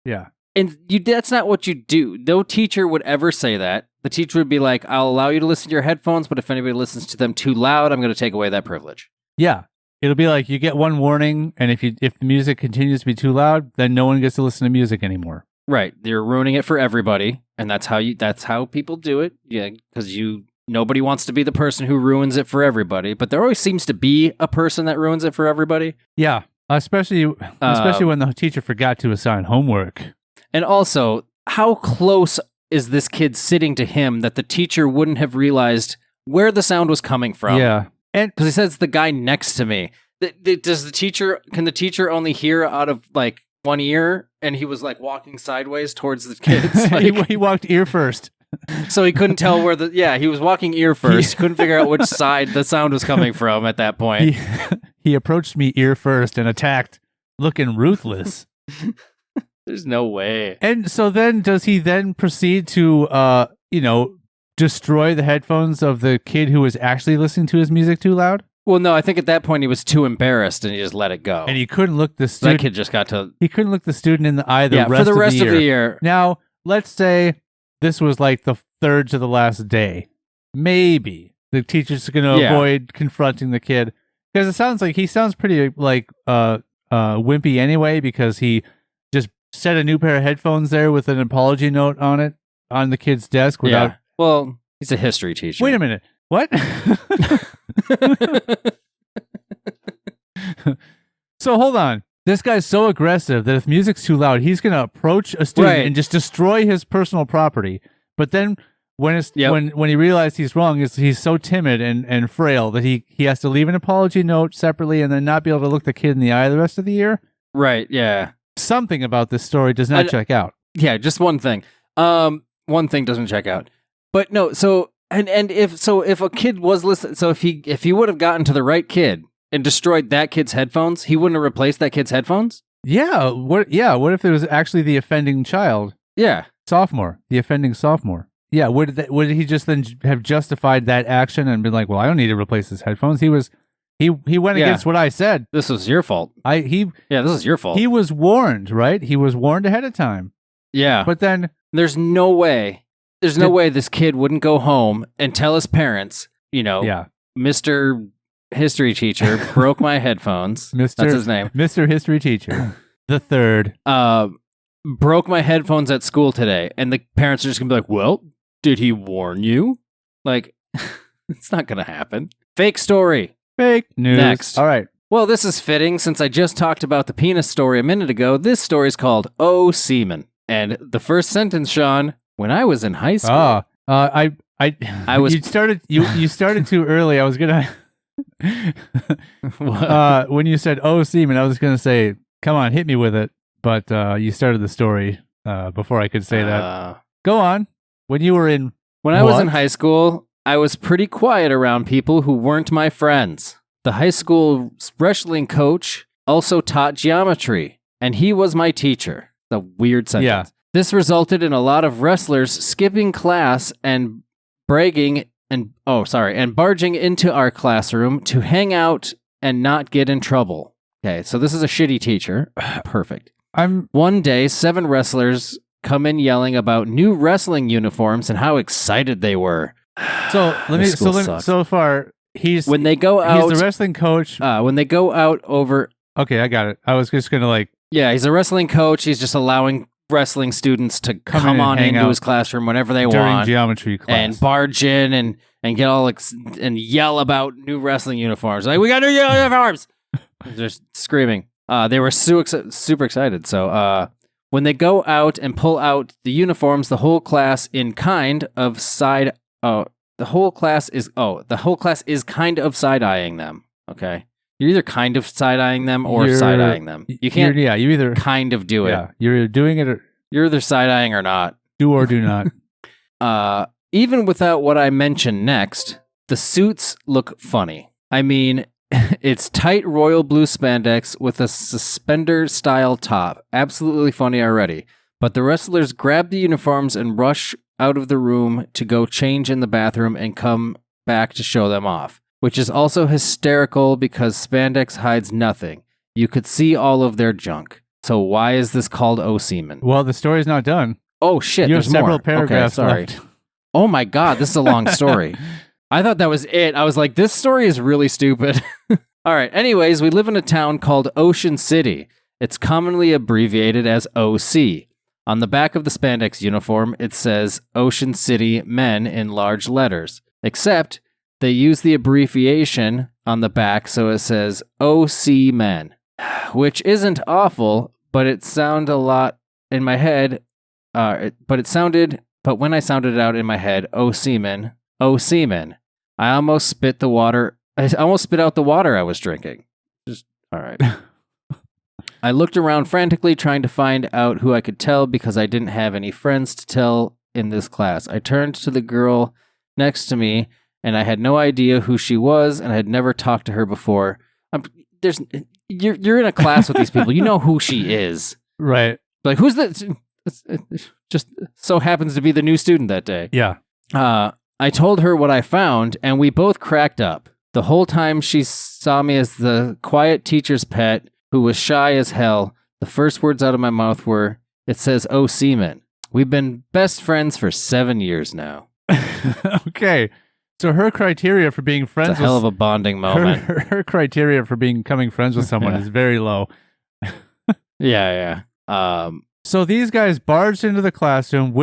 Yeah. And that's not what you do. No teacher would ever say that. The teacher would be like, I'll allow you to listen to your headphones, but if anybody listens to them too loud, I'm going to take away that privilege. Yeah. It'll be like you get one warning, and if the music continues to be too loud, then no one gets to listen to music anymore. Right. You're ruining it for everybody, and that's how people do it. Yeah, because nobody wants to be the person who ruins it for everybody, but there always seems to be a person that ruins it for everybody. Yeah. Especially when the teacher forgot to assign homework. And also, how close is this kid sitting to him that the teacher wouldn't have realized where the sound was coming from? Yeah. And because he says the guy next to me. Can the teacher only hear out of like one ear, and he was like walking sideways towards the kids? Like, he walked ear first. So he couldn't tell he was walking ear first. Couldn't figure out which side the sound was coming from at that point. He approached me ear first and attacked, looking ruthless. There's no way. And so then does he then proceed to destroy the headphones of the kid who was actually listening to his music too loud? Well, no, I think at that point he was too embarrassed and he just let it go. And he couldn't look the student. That kid just got to. He couldn't look the student in the eye for the rest of the year. Now, let's say this was like the third to the last day. Maybe the teacher's going to avoid confronting the kid, because it sounds like he sounds pretty like wimpy anyway, because he just set a new pair of headphones there with an apology note on it on the kid's desk without. Yeah. Well, he's a history teacher. Wait a minute. What? So hold on. This guy's so aggressive that if music's too loud, he's going to approach a student and just destroy his personal property. But then when he realized he's wrong, he's so timid and frail that he has to leave an apology note separately and then not be able to look the kid in the eye the rest of the year. Right. Yeah. Something about this story does not check out. Yeah, just one thing. One thing doesn't check out. But no, so if a kid was listening, so if he would have gotten to the right kid and destroyed that kid's headphones, he wouldn't have replaced that kid's headphones? Yeah. What if it was actually the offending child? Yeah. The offending sophomore. Yeah. Would he just then have justified that action and been like, well, I don't need to replace his headphones. He went against what I said. This was your fault. This is your fault. He was warned, right? He was warned ahead of time. Yeah. But then there's no way this kid wouldn't go home and tell his parents, Mr. History teacher broke my headphones. That's his name. Mr. History teacher. The third. Broke my headphones at school today. And the parents are just going to be like, well, did he warn you? Like, it's not going to happen. Fake story. Fake news. Next. All right. Well, this is fitting since I just talked about the penis story a minute ago. This story is called Oh Seaman. And the first sentence, Sean, when I was in high school. I I was- you started too early. I was gonna when you said "oh semen," I was gonna say, "Come on, hit me with it." But you started the story before I could say that. Go on. When you were in I was in high school, I was pretty quiet around people who weren't my friends. The high school wrestling coach also taught geometry, and he was my teacher. The weird sentence. Yeah. This resulted in a lot of wrestlers skipping class and barging into our classroom to hang out and not get in trouble. Okay, so this is a shitty teacher. Perfect. One day, 7 wrestlers come in yelling about new wrestling uniforms and how excited they were. So far when they go out, he's the wrestling coach. When they go out over. Okay, I got it. I was just gonna Yeah, he's a wrestling coach. He's just allowing wrestling students to come on into his classroom whenever they during want geometry class and barge in and get all and yell about new wrestling uniforms. Like, we got new uniforms. They're screaming. They were super excited. So when they go out and pull out the uniforms, the whole class is kind of side eyeing them. Okay, you're either kind of side eyeing them or side eyeing them. You can't. You either kind of do it. Yeah, you're either doing it or you're either side eyeing or not. Do or do not. Even without what I mention next, the suits look funny. I mean, it's tight royal blue spandex with a suspender-style top. Absolutely funny already. But the wrestlers grab the uniforms and rush out of the room to go change in the bathroom and come back to show them off, which is also hysterical because spandex hides nothing. You could see all of their junk. So why is this called O Semen? Well, the story's not done. Oh, shit. You have there's several more. paragraphs okay, sorry. left. Oh my God, this is a long story. I thought that was it. I was like, this story is really stupid. All right. Anyways, we live in a town called Ocean City. It's commonly abbreviated as OC. On the back of the spandex uniform, it says Ocean City Men in large letters, except they use the abbreviation on the back so it says OC Men, which isn't awful, but it sounded a lot in my head. But when I sounded it out in my head, O semen, I almost spit out the water I was drinking. Just all right. I looked around frantically trying to find out who I could tell because I didn't have any friends to tell in this class. I turned to the girl next to me and I had no idea who she was and I had never talked to her before. You're in a class with these people. You know who she is. Right. Like, who's the... It just so happens to be the new student that day. Yeah. I told her what I found, and we both cracked up. The whole time she saw me as the quiet teacher's pet who was shy as hell. The first words out of my mouth were, "It says O Semen." We've been best friends for 7 years now. Okay. So her criteria for being friends it's a hell of a bonding moment. Her criteria for becoming friends with someone is very low. Yeah. So these guys barged into the classroom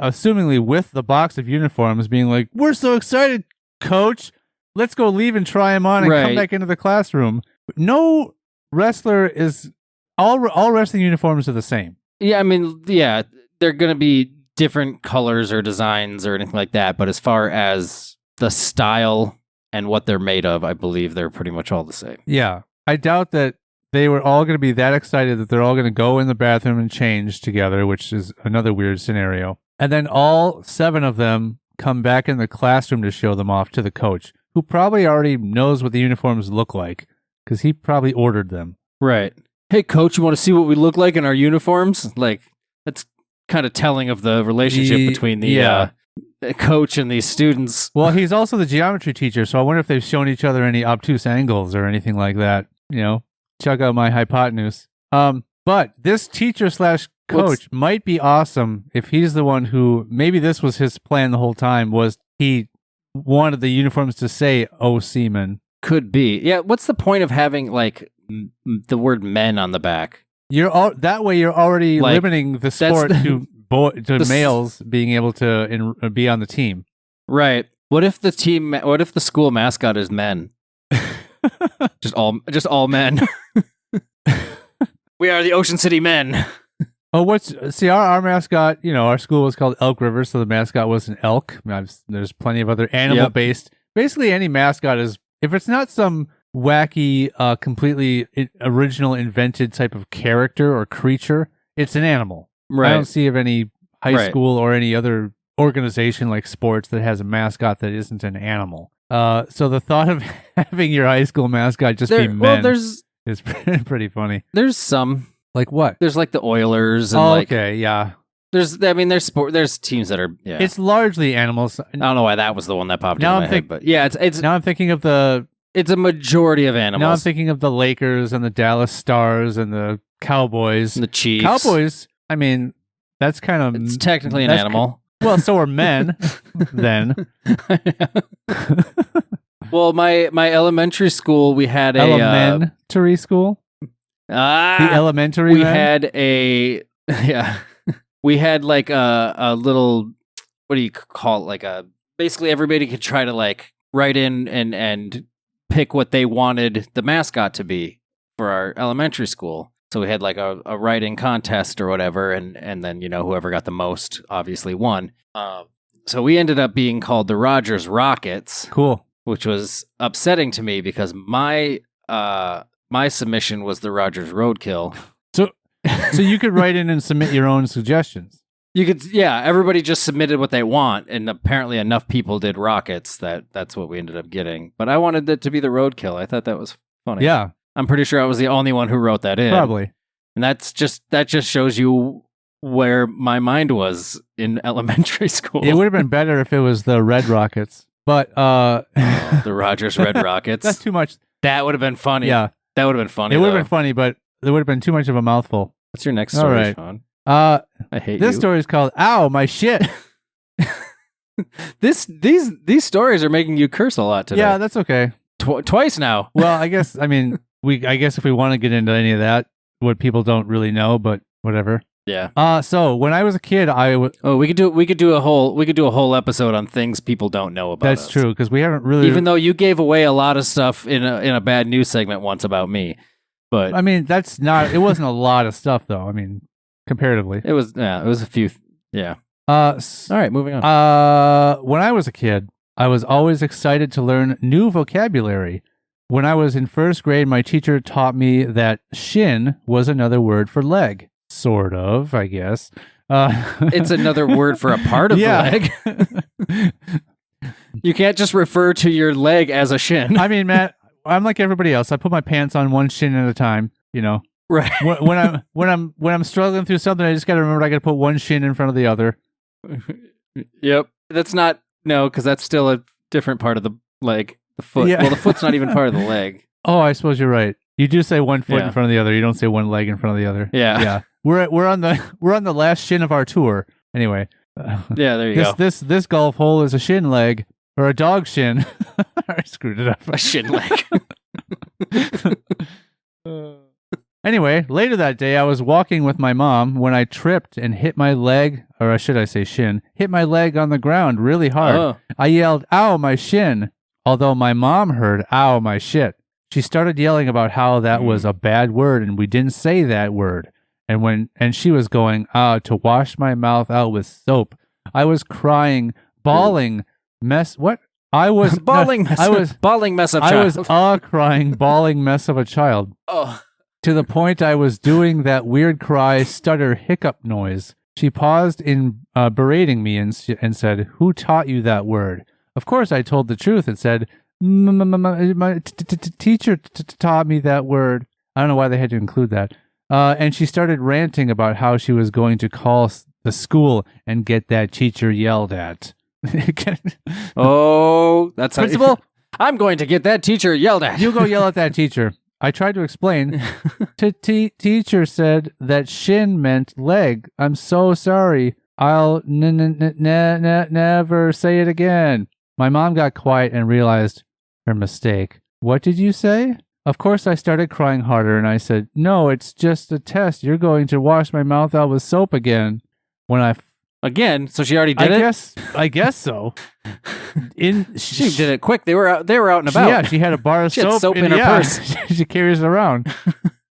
assumingly with the box of uniforms, being like, "We're so excited, coach. Let's go leave and try them on and come back into the classroom." No wrestler is... All wrestling uniforms are the same. Yeah, I mean, yeah, they're going to be different colors or designs or anything like that, but as far as the style and what they're made of, I believe they're pretty much all the same. Yeah. I doubt that they were all going to be that excited that they're all going to go in the bathroom and change together, which is another weird scenario. And then all 7 of them come back in the classroom to show them off to the coach, who probably already knows what the uniforms look like because he probably ordered them. Right. Hey, coach, you want to see what we look like in our uniforms? Like, that's kind of telling of the relationship between the coach and these students. Well, he's also the geometry teacher, so I wonder if they've shown each other any obtuse angles or anything like that. You know, check out my hypotenuse. But this teacher / coach might be awesome if he's the one who, maybe this was his plan the whole time, was he wanted the uniforms to say "O Semen." Could be. Yeah, what's the point of having, like, the word men on the back? That way you're already limiting the sport to males being able to be on the team. Right. What if the school mascot is men? just all men. We are the Ocean City Men. Oh, our mascot, our school was called Elk River, so the mascot was an elk. There's plenty of other animal-based. Basically, any mascot is, if it's not some wacky, completely original, invented type of character or creature, it's an animal. Right. I don't see of any high school or any other organization like sports that has a mascot that isn't an animal. So the thought of having your high school mascot just be men is pretty funny. There's some. Like what? There's like the Oilers and okay, yeah. There's teams that are It's largely animals. I don't know why that was the one that popped into my head, but yeah, it's now I'm thinking of it's a majority of animals. Now I'm thinking of the Lakers and the Dallas Stars and the Cowboys. And the Chiefs. Cowboys, I mean, that's kind of it's technically an animal. Well, so are men then. Well, my elementary school, we had elementary school? The elementary we men? had we had like a little, what do you call it? Like basically everybody could try to like write in and pick what they wanted the mascot to be for our elementary school. So we had like a writing contest or whatever, and then whoever got the most obviously won. So we ended up being called the Rogers Rockets. Cool. Which was upsetting to me because my submission was the Rogers Roadkill. So you could write in and submit your own suggestions. You could, yeah. Everybody just submitted what they want, and apparently enough people did Rockets that's what we ended up getting. But I wanted it to be the Roadkill. I thought that was funny. Yeah, I'm pretty sure I was the only one who wrote that in. Probably, and that just shows you where my mind was in elementary school. It would have been better if it was the Red Rockets, but the Rogers Red Rockets. That's too much. That would have been funny. Yeah, that would have been funny. It would have been funny, but it would have been too much of a mouthful. What's your next story, right. Sean? I hate this you. story is called "Ow, my shit." These stories are making you curse a lot today. Yeah, that's okay. Twice now. Well, I guess I guess if we want to get into any of that, what people don't really know, but whatever. Yeah. So when I was a kid, we could do a whole episode on things people don't know about. That's us. true, because we haven't really. Even though you gave away a lot of stuff in a bad news segment once about me, but I mean that's not. It wasn't a lot of stuff though. I mean, comparatively, it was. Yeah, it was a few. Yeah. All right, moving on. When I was a kid, I was always excited to learn new vocabulary. When I was in first grade, my teacher taught me that shin was another word for leg. Sort of, I guess. It's another word for a part of the leg. You can't just refer to your leg as a shin. I mean, Matt, I'm like everybody else. I put my pants on one shin at a time. Right. When I'm struggling through something, I just got to remember I got to put one shin in front of the other. Yep. That's not because that's still a different part of the leg. The foot. Yeah. Well, the foot's not even part of the leg. Oh, I suppose you're right. You do say one foot in front of the other. You don't say one leg in front of the other. Yeah. Yeah. We're on the last shin of our tour. Anyway. Yeah, there you go. This golf hole is a shin leg or a dog shin. I screwed it up. A shin leg. Anyway, later that day, I was walking with my mom when I tripped and hit my leg, or should I say shin, hit my leg on the ground really hard. Oh. I yelled, "Ow, my shin," although my mom heard, "Ow, my shit." She started yelling about how that was a bad word and we didn't say that word. And she was going, to wash my mouth out with soap. I was crying, bawling, what? I was bawling mess. I was bawling mess of child. I was crying, bawling mess of a child. Oh. To the point I was doing that weird cry, stutter, hiccup noise. She paused in berating me and said, "Who taught you that word?" Of course, I told the truth and said, "My teacher taught me that word." I don't know why they had to include that. And she started ranting about how she was going to call the school and get that teacher yelled at. Oh, that's principal. I'm going to get that teacher yelled at. You go yell at that teacher. I tried to explain. Teacher said that shin meant leg. I'm so sorry. I'll never say it again. My mom got quiet and realized her mistake. What did you say? Of course, I started crying harder and I said, "No, it's just a test. You're going to wash my mouth out with soap again." Again? So she already did it? I guess so. She did it quick. They were out and about. Yeah, she had a bar of soap in her purse. She carries it around.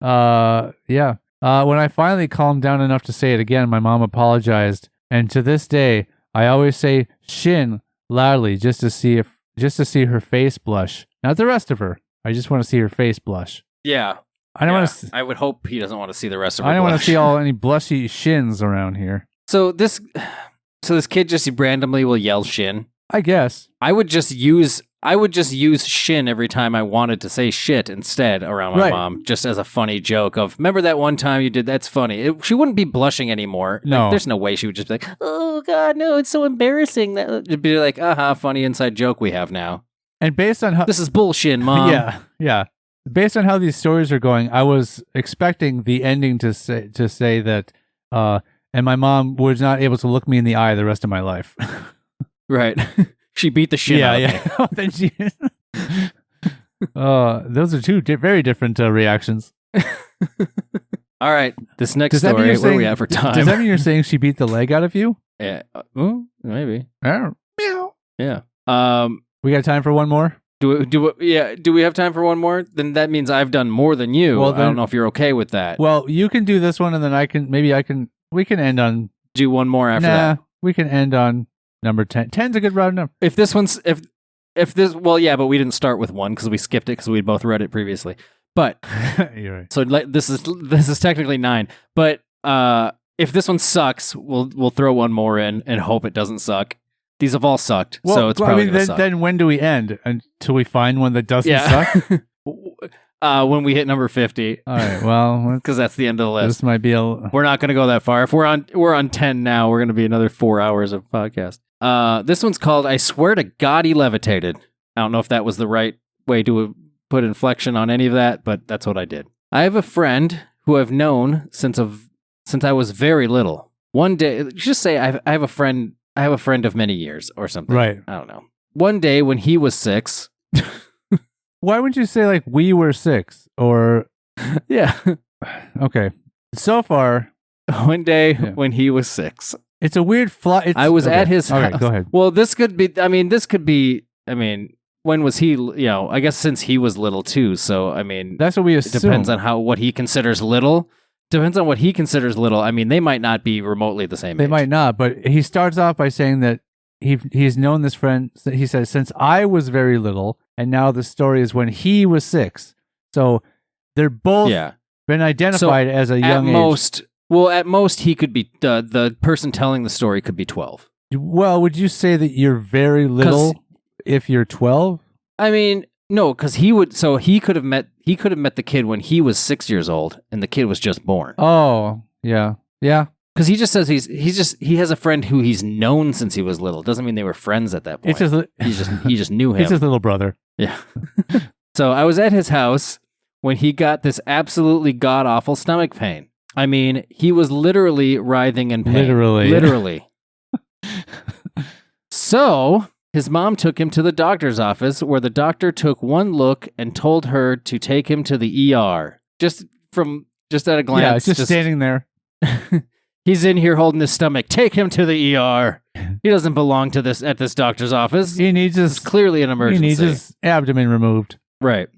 Yeah. When I finally calmed down enough to say it again, my mom apologized, and to this day, I always say "shin" loudly just to see her face blush. Not the rest of her. I just want to see her face blush. Yeah. I don't want to. I would hope he doesn't want to see the rest of her. I don't want to blush. see any blushy shins around here. So this kid just randomly will yell "shin." I guess I would just use "shin" every time I wanted to say shit instead around my mom, just as a funny joke of, remember that one time you did, that's funny. She wouldn't be blushing anymore. No. Like, there's no way she would just be like, oh God, no, it's so embarrassing. It'd be like, funny inside joke we have now. And based on how this is bullshit, Mom. Yeah. Based on how these stories are going, I was expecting the ending to say that, and my mom was not able to look me in the eye the rest of my life. Right. She beat the shit out of me. Then she. Those are two very different reactions. All right, this next story. Where are we at for time? Does that mean you're saying she beat the leg out of you? Yeah. Maybe. Meow. Yeah. We got time for one more. Do we have time for one more? Then that means I've done more than you. Well, I don't know if you're okay with that. Well, you can do this one, and then we can end on. Do one more after that. We can end on number 10. 10's a good round number. If this, but we didn't start with one because we skipped it because we'd both read it previously. But you're right. So this is technically 9. But if this one sucks, we'll throw one more in and hope it doesn't suck. Ththese have all sucked, so it's probably gonna suck. Then when do we end? Until we find one that doesn't suck? When we hit number 50. All right, well, because that's the end of the list. This might be we're not going to go that far. If we're on 10 now, we're going to be another 4 hours of podcast. This one's called "I Swear to God He Levitated." I don't know if that was the right way to put inflection on any of that, but that's what I did. I have a friend who I've known since I was very little. One day, just say I have a friend. I have a friend of many years or something. Right. I don't know. One day when he was 6. Why wouldn't you say like we were 6 or? Yeah. Okay. So far. One day when he was 6. It's a weird fly. I was at his house. Okay, go ahead. Well, this could be, when was he, I guess since he was little too. So, that's what we assume. It depends on what he considers little. Depends on what he considers little. They might not be remotely the same age. They might not, but he starts off by saying that he's known this friend, he says, since I was very little, and now the story is when he was 6. So they're both been identified as a young age. At most, he could be, the person telling the story could be 12. Well, would you say that you're very little if you're 12? No, because he could have met the kid when he was 6 years old, and the kid was just born. Oh, yeah. Because he just says he has a friend who he's known since he was little. Doesn't mean they were friends at that point. He just knew him. He's his little brother. Yeah. So I was at his house when he got this absolutely god awful stomach pain. He was literally writhing in pain. Literally. So his mom took him to the doctor's office, where the doctor took one look and told her to take him to the ER. Just at a glance. Yeah, just standing there. He's in here holding his stomach. Take him to the ER. He doesn't belong to this doctor's office. He needs it's clearly an emergency. He needs his abdomen removed. Right.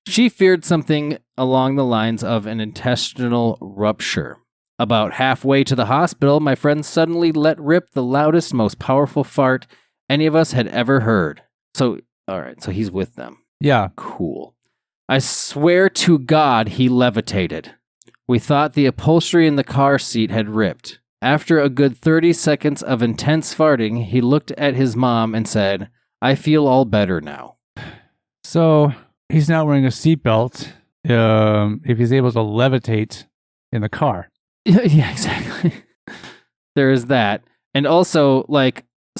She feared something along the lines of an intestinal rupture. About halfway to the hospital, my friend suddenly let rip the loudest, most powerful fart any of us had ever heard. So, all right, so he's with them. Yeah. Cool. I swear to God he levitated. We thought the upholstery in the car seat had ripped. After a good 30 seconds of intense farting, he looked at his mom and said, "I feel all better now." So he's not wearing a seatbelt if he's able to levitate in the car. Yeah, exactly. There is that. And also,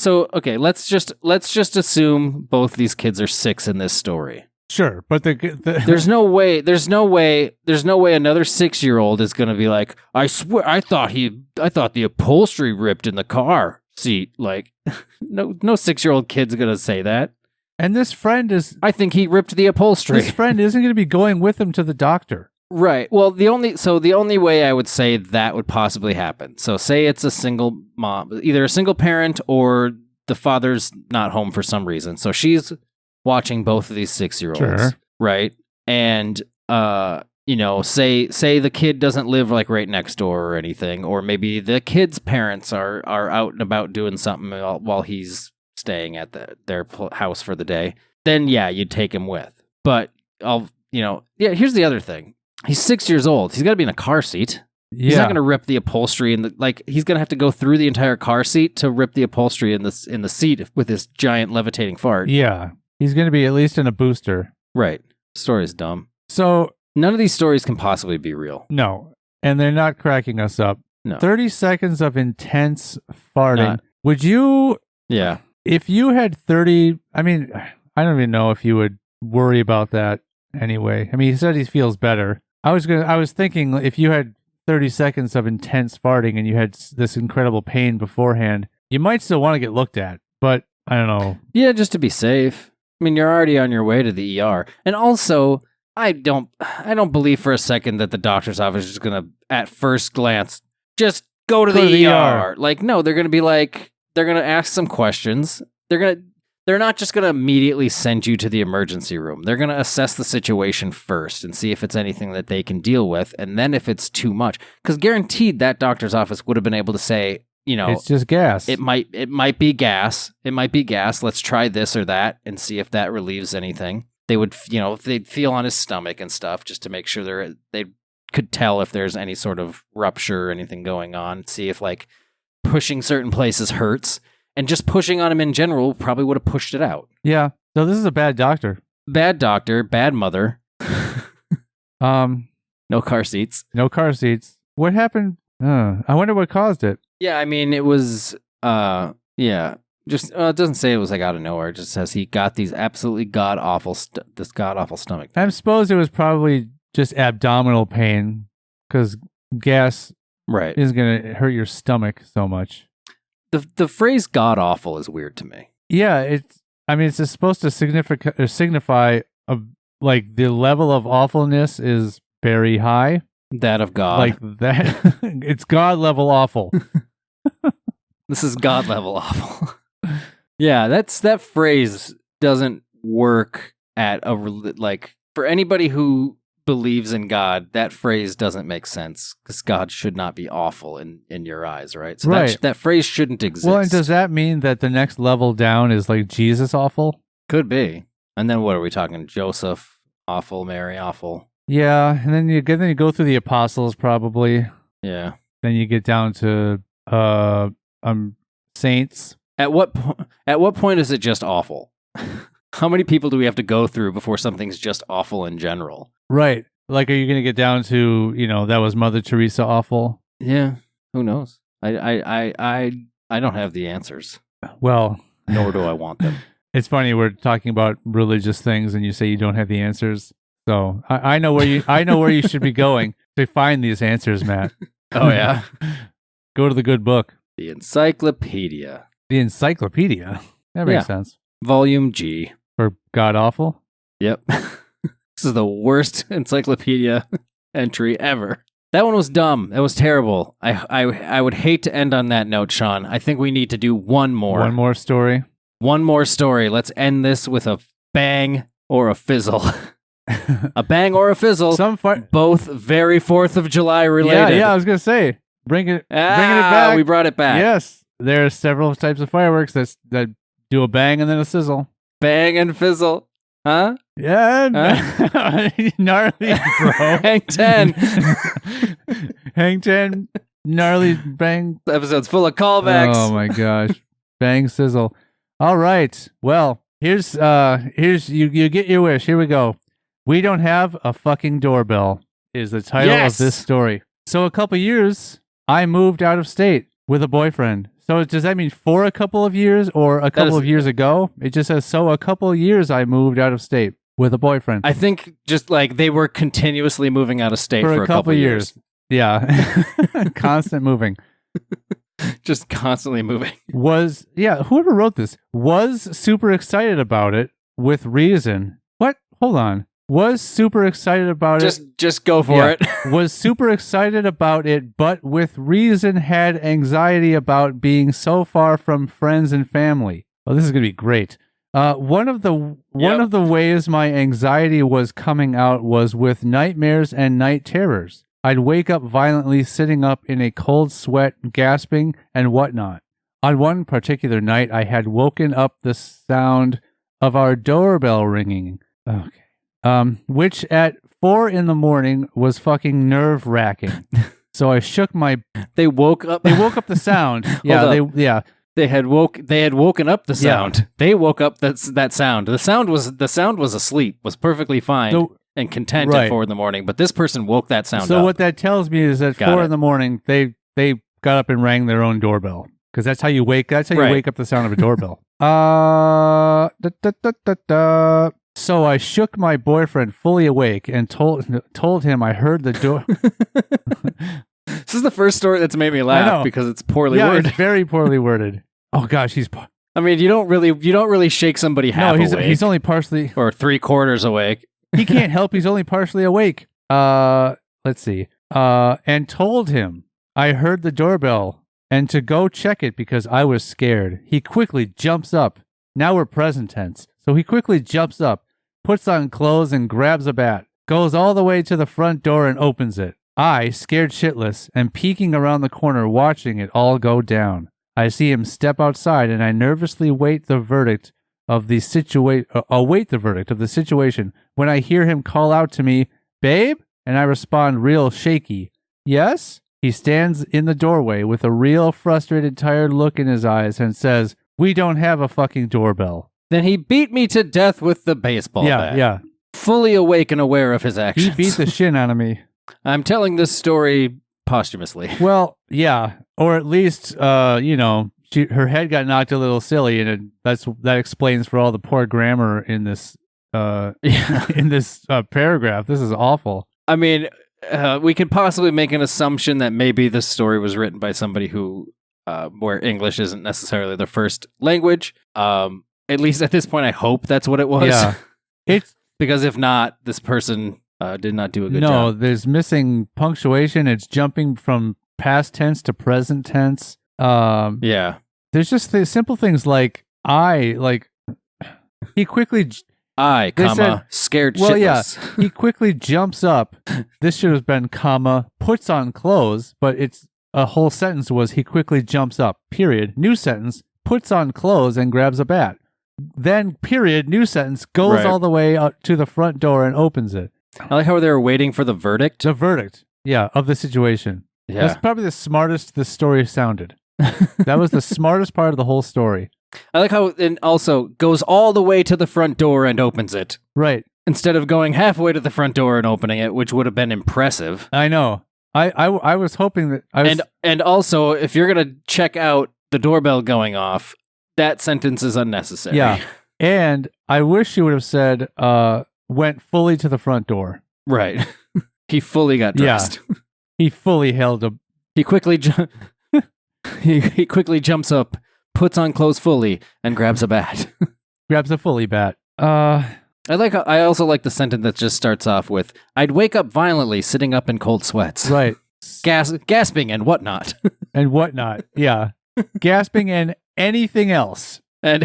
okay, let's just assume both these kids are 6 in this story. Sure, but there's no way another 6-year-old is going to be like, "I swear, I thought the upholstery ripped in the car seat." Like, no 6-year-old kid's going to say that. And this friend I think he ripped the upholstery. This friend isn't going to be going with him to the doctor. Right. Well, the only way I would say that would possibly happen. So say it's a single mom, either a single parent or the father's not home for some reason. So she's watching both of these 6-year-olds, sure. Right? And say the kid doesn't live like right next door or anything, or maybe the kid's parents are out and about doing something while he's staying at their house for the day, then yeah, you'd take him with. But here's the other thing. He's 6 years old. He's got to be in a car seat. Yeah. He's not going to rip the upholstery he's going to have to go through the entire car seat to rip the upholstery in the seat with this giant levitating fart. Yeah. He's going to be at least in a booster. Right. Story is dumb. So none of these stories can possibly be real. No. And they're not cracking us up. No. 30 seconds of intense farting. Would you... Yeah. If you had 30... I mean, I don't even know if you would worry about that anyway. I mean, he said he feels better. I was thinking if you had 30 seconds of intense farting and you had this incredible pain beforehand, you might still want to get looked at. But I don't know. Yeah, just to be safe. I mean, you're already on your way to the ER. And also... I don't believe for a second that the doctor's office is going to, at first glance, just go to the ER. Like, no, they're going to be like, they're going to ask some questions. They're not just going to immediately send you to the emergency room. They're going to assess the situation first and see if it's anything that they can deal with. And then if it's too much, because guaranteed that doctor's office would have been able to say, it's just gas. It might be gas. It might be gas. Let's try this or that and see if that relieves anything. They would, they'd feel on his stomach and stuff just to make sure they could tell if there's any sort of rupture or anything going on. See if pushing certain places hurts, and just pushing on him in general probably would have pushed it out. Yeah. So this is a bad doctor. Bad doctor, bad mother. No car seats. No car seats. What happened? I wonder what caused it. Yeah, I mean, it was, Just it doesn't say it was out of nowhere. It just says he got these absolutely god-awful stomach pain. I suppose it was probably just abdominal pain because gas isn't going to hurt your stomach so much. The phrase god-awful is weird to me. Yeah, it's supposed to signify the level of awfulness is very high. That of God. Like that. It's God level awful. This is God level awful. Yeah, that phrase doesn't work at for anybody who believes in God. That phrase doesn't make sense because God should not be awful in your eyes, right? So that phrase shouldn't exist. Well, and does that mean that the next level down is like Jesus awful? Could be. And then what are we talking? Joseph awful, Mary awful. Yeah, and then you go through the apostles probably. Yeah. Then you get down to saints. At what point is it just awful? How many people do we have to go through before something's just awful in general? Right. Like, are you going to get down to, that was Mother Teresa awful? Yeah. Who knows? I don't have the answers. Well, nor do I want them. It's funny, we're talking about religious things and you say you don't have the answers. So I know where you should be going to find these answers, Matt. Oh yeah. Go to the good book. The encyclopedia. The encyclopedia? That makes sense. Volume G. For God awful? Yep. This is the worst encyclopedia entry ever. That one was dumb. That was terrible. I would hate to end on that note, Sean. I think we need to do one more. One more story? One more story. Let's end this with a bang or a fizzle. A bang or a fizzle. Both very 4th of July related. Yeah, I was going to say. Bringing it back. We brought it back. Yes. There are several types of fireworks that do a bang and then a sizzle. Bang and fizzle. Huh? Yeah. Gnarly, bro. Hang 10. Hang 10. Gnarly bang. This episode's full of callbacks. Oh my gosh. Bang sizzle. All right. Well, here's you get your wish. Here we go. We don't have a fucking doorbell is the title of this story. So a couple years, I moved out of state with a boyfriend. So does that mean for a couple of years or a couple of years ago? It just says, so a couple of years I moved out of state with a boyfriend. I think just like they were continuously moving out of state for a couple of years. Yeah. Constant moving. Just constantly moving. Whoever wrote this was super excited about it with reason. What? Hold on. Was super excited about it. Just go for it. Was super excited about it, but with reason had anxiety about being so far from friends and family. Well, this is going to be great. One of the ways my anxiety was coming out was with nightmares and night terrors. I'd wake up violently, sitting up in a cold sweat, gasping and whatnot. On one particular night, I had woken up the sound of our doorbell ringing. Okay. Which at 4 a.m. was fucking nerve-wracking. So I shook my. They woke up. They woke up the sound. Yeah. They had woken up the sound. Yeah. They woke up that sound. The sound was asleep. Was perfectly fine and content at 4 a.m. But this person woke that sound up. So what that tells me is that 4 a.m. they got up and rang their own doorbell, because that's how you wake. That's how you wake up the sound of a doorbell. So I shook my boyfriend fully awake and told him I heard the door. This is the first story that's made me laugh because it's poorly worded. It's very poorly worded. Oh gosh, I mean, you don't really shake somebody half awake. He's only partially or 3/4 awake. He can't help. He's only partially awake. Let's see. And told him I heard the doorbell and to go check it because I was scared. He quickly jumps up. Now we're present tense. So he quickly jumps up, puts on clothes and grabs a bat, goes all the way to the front door and opens it. I, scared shitless, am peeking around the corner watching it all go down. I see him step outside and I nervously await the verdict of the situation when I hear him call out to me, "Babe?" And I respond real shaky, "Yes?" He stands in the doorway with a real frustrated, tired look in his eyes and says, "We don't have a fucking doorbell." Then he beat me to death with the baseball bat. Yeah. Fully awake and aware of his actions. He beat the shit out of me. I'm telling this story posthumously. Well, yeah. Or at least, her head got knocked a little silly, and that explains for all the poor grammar in this paragraph. This is awful. I mean, we could possibly make an assumption that maybe this story was written by somebody who, where English isn't necessarily their first language. At least at this point, I hope that's what it was. Yeah. It's because if not, this person did not do a good job. No, there's missing punctuation. It's jumping from past tense to present tense. Yeah. There's just the simple things like he quickly. Scared shitless. Well, yeah, he quickly jumps up. This should have been, puts on clothes, but it's a whole sentence was he quickly jumps up, period. New sentence, puts on clothes and grabs a bat. Then, period, new sentence, goes all the way out to the front door and opens it. I like how they were waiting for the verdict. The verdict, yeah, of the situation. Yeah. That's probably the smartest this story sounded. That was the smartest part of the whole story. I like how it also goes all the way to the front door and opens it. Right. Instead of going halfway to the front door and opening it, which would have been impressive. I know. I was hoping that And also, if you're going to check out the doorbell going off, that sentence is unnecessary. Yeah. And I wish you would have said, went fully to the front door. Right. He fully got dressed. Yeah. He fully held a... He quickly he quickly jumps up, puts on clothes fully, and grabs a bat. Grabs a fully bat. I also like the sentence that just starts off with, "I'd wake up violently, sitting up in cold sweats." Right. Gasping and whatnot. And whatnot, yeah. Gasping and anything else. And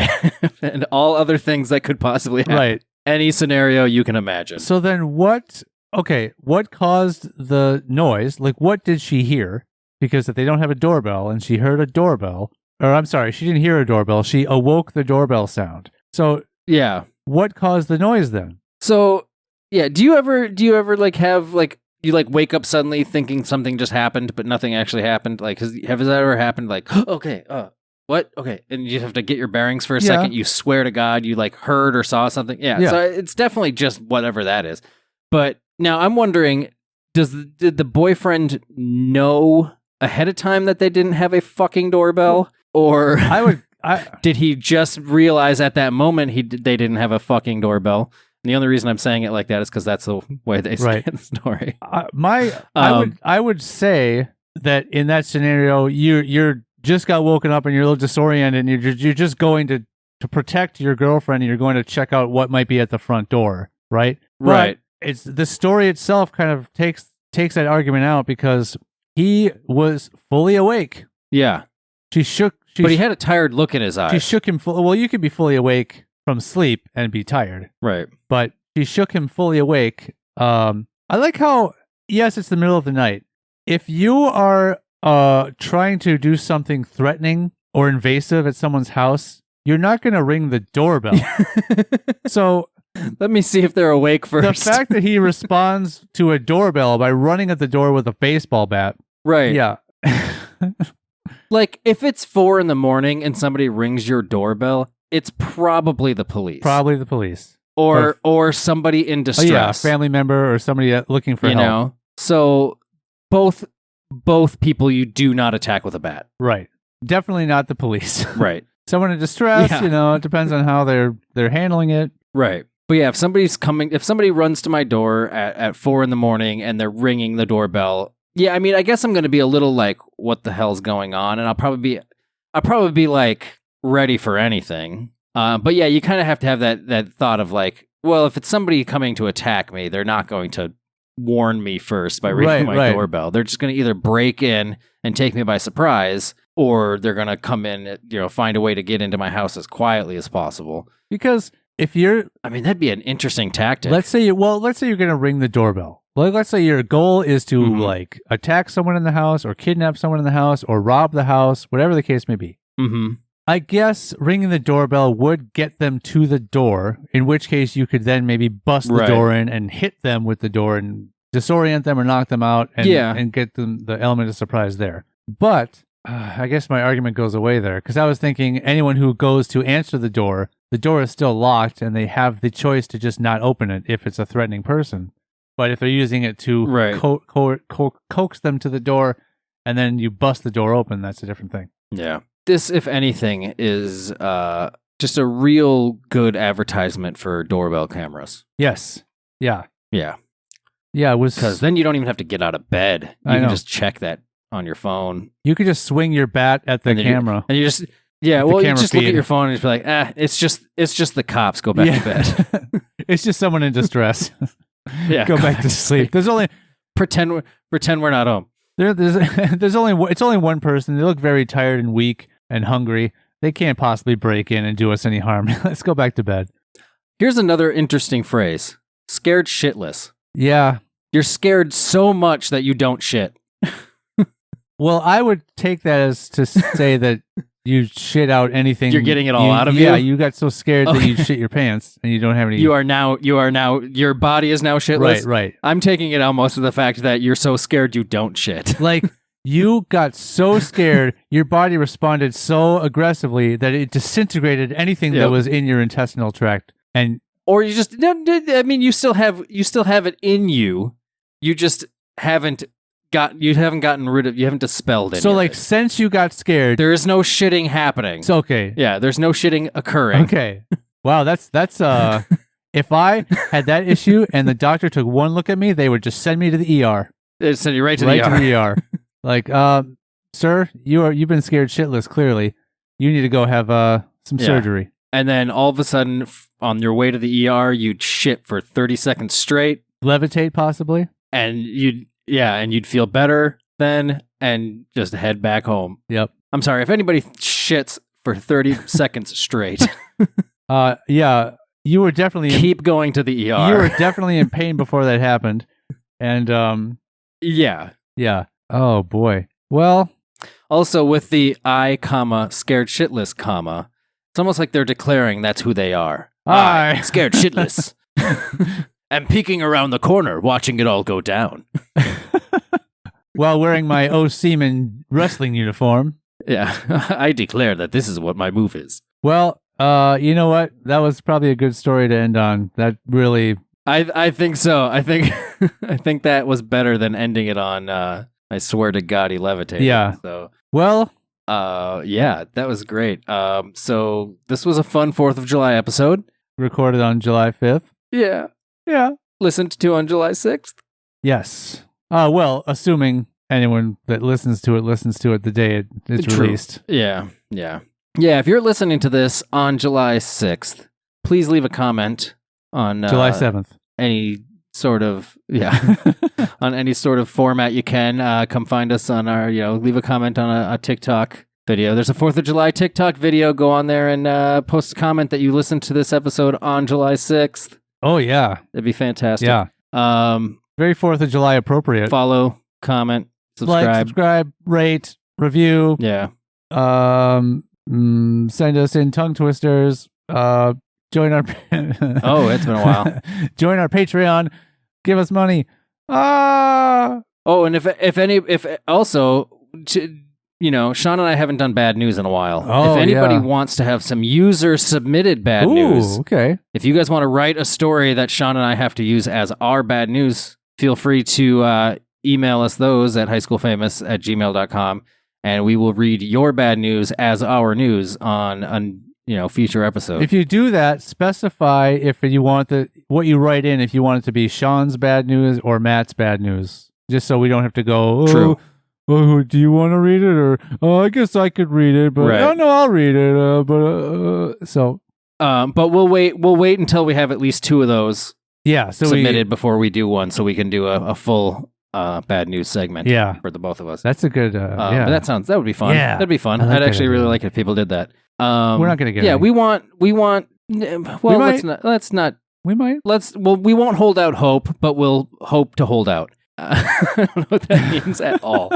all other things that could possibly happen. Right. Any scenario you can imagine. So then what caused the noise? Like, what did she hear? Because if they don't have a doorbell and she heard a doorbell, or I'm sorry, she didn't hear a doorbell, she awoke the doorbell sound. So, yeah. What caused the noise then? So, yeah, do you ever have you wake up suddenly thinking something just happened, but nothing actually happened? Like, has that ever happened? Like, okay, what? Okay. And you have to get your bearings for a second. You swear to God you heard or saw something. Yeah. So it's definitely just whatever that is. But now I'm wondering, did the boyfriend know ahead of time that they didn't have a fucking doorbell? Or did he just realize at that moment they didn't have a fucking doorbell? And the only reason I'm saying it like that is because that's the way they say it in the story. I would say that in that scenario, you're just got woken up and you're a little disoriented, and you're just going to protect your girlfriend, and you're going to check out what might be at the front door, right? Right. But it's the story itself kind of takes that argument out because he was fully awake. Yeah. But he had a tired look in his eyes. She shook him. Well, you could be fully awake from sleep and be tired. Right. But she shook him fully awake. I like how, yes, it's the middle of the night. If you are trying to do something threatening or invasive at someone's house, you're not going to ring the doorbell. So let me see if they're awake first. the fact that he responds to a doorbell by running at the door with a baseball bat. Right. Yeah. Like, if it's 4 a.m. and somebody rings your doorbell, it's probably the police. Probably the police. Or somebody in distress. Oh, yeah, a family member or somebody looking for help. Know? So both people you do not attack with a bat. Right. Definitely not the police. Right. Someone in distress, Yeah. it depends on how they're handling it. Right. But yeah, if somebody runs to my door at 4 a.m. and they're ringing the doorbell, yeah, I mean, I guess I'm going to be a little like, what the hell's going on? And I'll probably be like ready for anything. But yeah, you kind of have to have that thought of like, well, if it's somebody coming to attack me, they're not going to warn me first by ringing my doorbell. They're just going to either break in and take me by surprise, or they're going to come in, find a way to get into my house as quietly as possible. Because that'd be an interesting tactic. Let's say you're going to ring the doorbell. Let's say your goal is to like attack someone in the house or kidnap someone in the house or rob the house, whatever the case may be. Mm-hmm. I guess ringing the doorbell would get them to the door, in which case you could then maybe bust the door in and hit them with the door and disorient them or knock them out and get them the element of surprise there. But I guess my argument goes away there, because I was thinking anyone who goes to answer the door is still locked and they have the choice to just not open it if it's a threatening person. But if they're using it to coax them to the door and then you bust the door open, that's a different thing. Yeah. This, if anything, is just a real good advertisement for doorbell cameras. Yes. Yeah. Yeah. Yeah, it was... Because then you don't even have to get out of bed. You can just check that on your phone. You could just swing your bat at the camera. You just look at your phone and just be like, it's just the cops. Go back to bed. It's just someone in distress. Yeah, go back to sleep. There's only pretend we're not home. It's only one person. They look very tired and weak and hungry. They can't possibly break in and do us any harm. Let's go back to bed. Here's another interesting phrase: scared shitless. Yeah, you're scared so much that you don't shit. Well, I would take that as to say that you shit out anything. You're getting it all out of you? Yeah, you got so scared that you shit your pants and you don't have any... You are now, your body is now shitless? Right. I'm taking it almost to the fact that you're so scared you don't shit. Like, you got so scared, your body responded so aggressively that it disintegrated anything that was in your intestinal tract. Or you just... I mean, you still have it in you. You just haven't... you haven't dispelled it. So like since you got scared, there is no shitting happening. It's okay. Yeah, there's no shitting occurring. Okay. Wow, that's if I had that issue and the doctor took one look at me, they would just send me to the ER. They'd send you right to the ER. Like, sir, you've been scared shitless, clearly. You need to go have some surgery. And then all of a sudden on your way to the ER, you'd shit for 30 seconds straight. Levitate possibly. And you'd feel better then and just head back home. Yep. I'm sorry, if anybody shits for 30 seconds straight. Yeah, you were definitely... Keep going to the ER. You were definitely in pain before that happened. And, Yeah. Yeah. Oh, boy. Well... Also, with the scared shitless, it's almost like they're declaring that's who they are. I scared shitless. I'm peeking around the corner, watching it all go down. While wearing my O Seaman wrestling uniform. Yeah, I declare that this is what my move is. Well, you know what? That was probably a good story to end on. That really... I think so. I think that was better than ending it on, I swear to God he levitated. Yeah. So, well... yeah, that was great. So this was a fun 4th of July episode. Recorded on July 5th. Yeah. Yeah. Listened to on July 6th. Yes. Well, assuming anyone that listens to it the day it's released. Yeah. If you're listening to this on July 6th, please leave a comment on July 7th. Any sort of on any sort of format you can. Come find us on our leave a comment on a TikTok video. There's a 4th of July TikTok video. Go on there and post a comment that you listened to this episode on July 6th. Oh, yeah. That'd be fantastic. Yeah. Very 4th of July appropriate. Follow, comment, subscribe. Like, subscribe, rate, review. Yeah. Send us in tongue twisters. Join our... Oh, it's been a while. Join our Patreon. Give us money. Oh, and if also, you know, Sean and I haven't done bad news in a while. Oh, if anybody yeah. wants to have some user submitted bad news, okay. if you guys want to write a story that Sean and I have to use as our bad news, feel free to email us those at highschoolfamous@gmail.com, and we will read your bad news as our news on future episodes. If you do that, specify if you want what you write in, if you want it to be Sean's bad news or Matt's bad news, just so we don't have to go, True. Oh, do you want to read it? Or, I guess I could read it, but right. no, I'll read it. But we'll wait until we have at least 2 of those submitted before we do one, so we can do a full bad news segment for the both of us. That's a good, but that would be fun. Yeah. That'd be fun. I'd actually really like it if people did that. We're not going to get Yeah, any. we want, well, let's not, we might. we won't hold out hope, but we'll hope to hold out. I don't know what that means at all.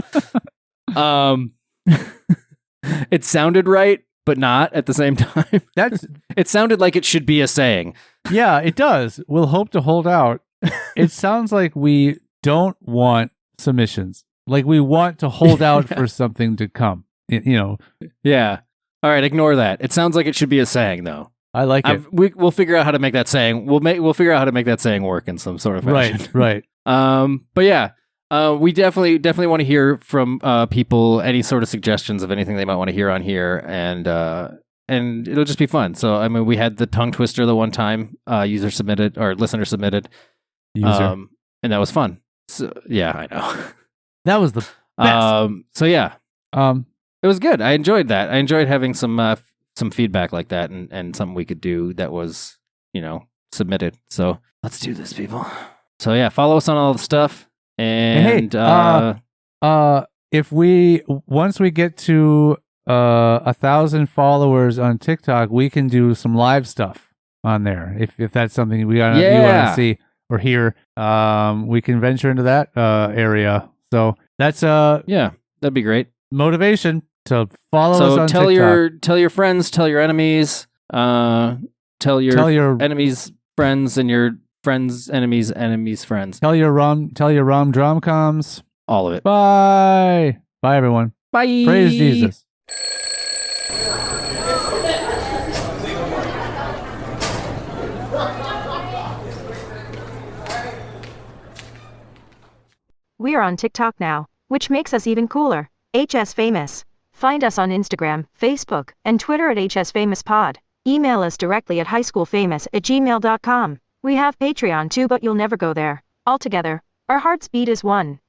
It sounded right, but not at the same time. It sounded like it should be a saying. Yeah, it does. We'll hope to hold out. It sounds like we don't want submissions. Like we want to hold out for something to come. Yeah. All right, ignore that. It sounds like it should be a saying, though. I like it. We'll figure out how to make that saying. We'll figure out how to make that saying work in some sort of fashion. Right. But yeah, we definitely want to hear from people any sort of suggestions of anything they might want to hear on here, and it'll just be fun. So I mean, we had the tongue twister the one time, listener submitted, and that was fun. So yeah, I know. That was the best. So yeah, it was good. I enjoyed that. I enjoyed having some feedback like that, and something we could do that was submitted. So let's do this, people. So yeah, follow us on all the stuff. And if once we get to 1,000 followers on TikTok, we can do some live stuff on there. If that's something you want to see or hear, we can venture into that area. So that's that'd be great. Motivation to follow us on TikTok. Tell your friends, tell your enemies, tell your enemies' friends, and your friends' enemies' friends. Tell your rom-coms. All of it. Bye, everyone. Bye. Praise Jesus. We are on TikTok now, which makes us even cooler. HS Famous. Find us on Instagram, Facebook, and Twitter at HSFamousPod. Email us directly at highschoolfamous@gmail.com. We have Patreon too, but you'll never go there. Altogether, our hearts beat as one.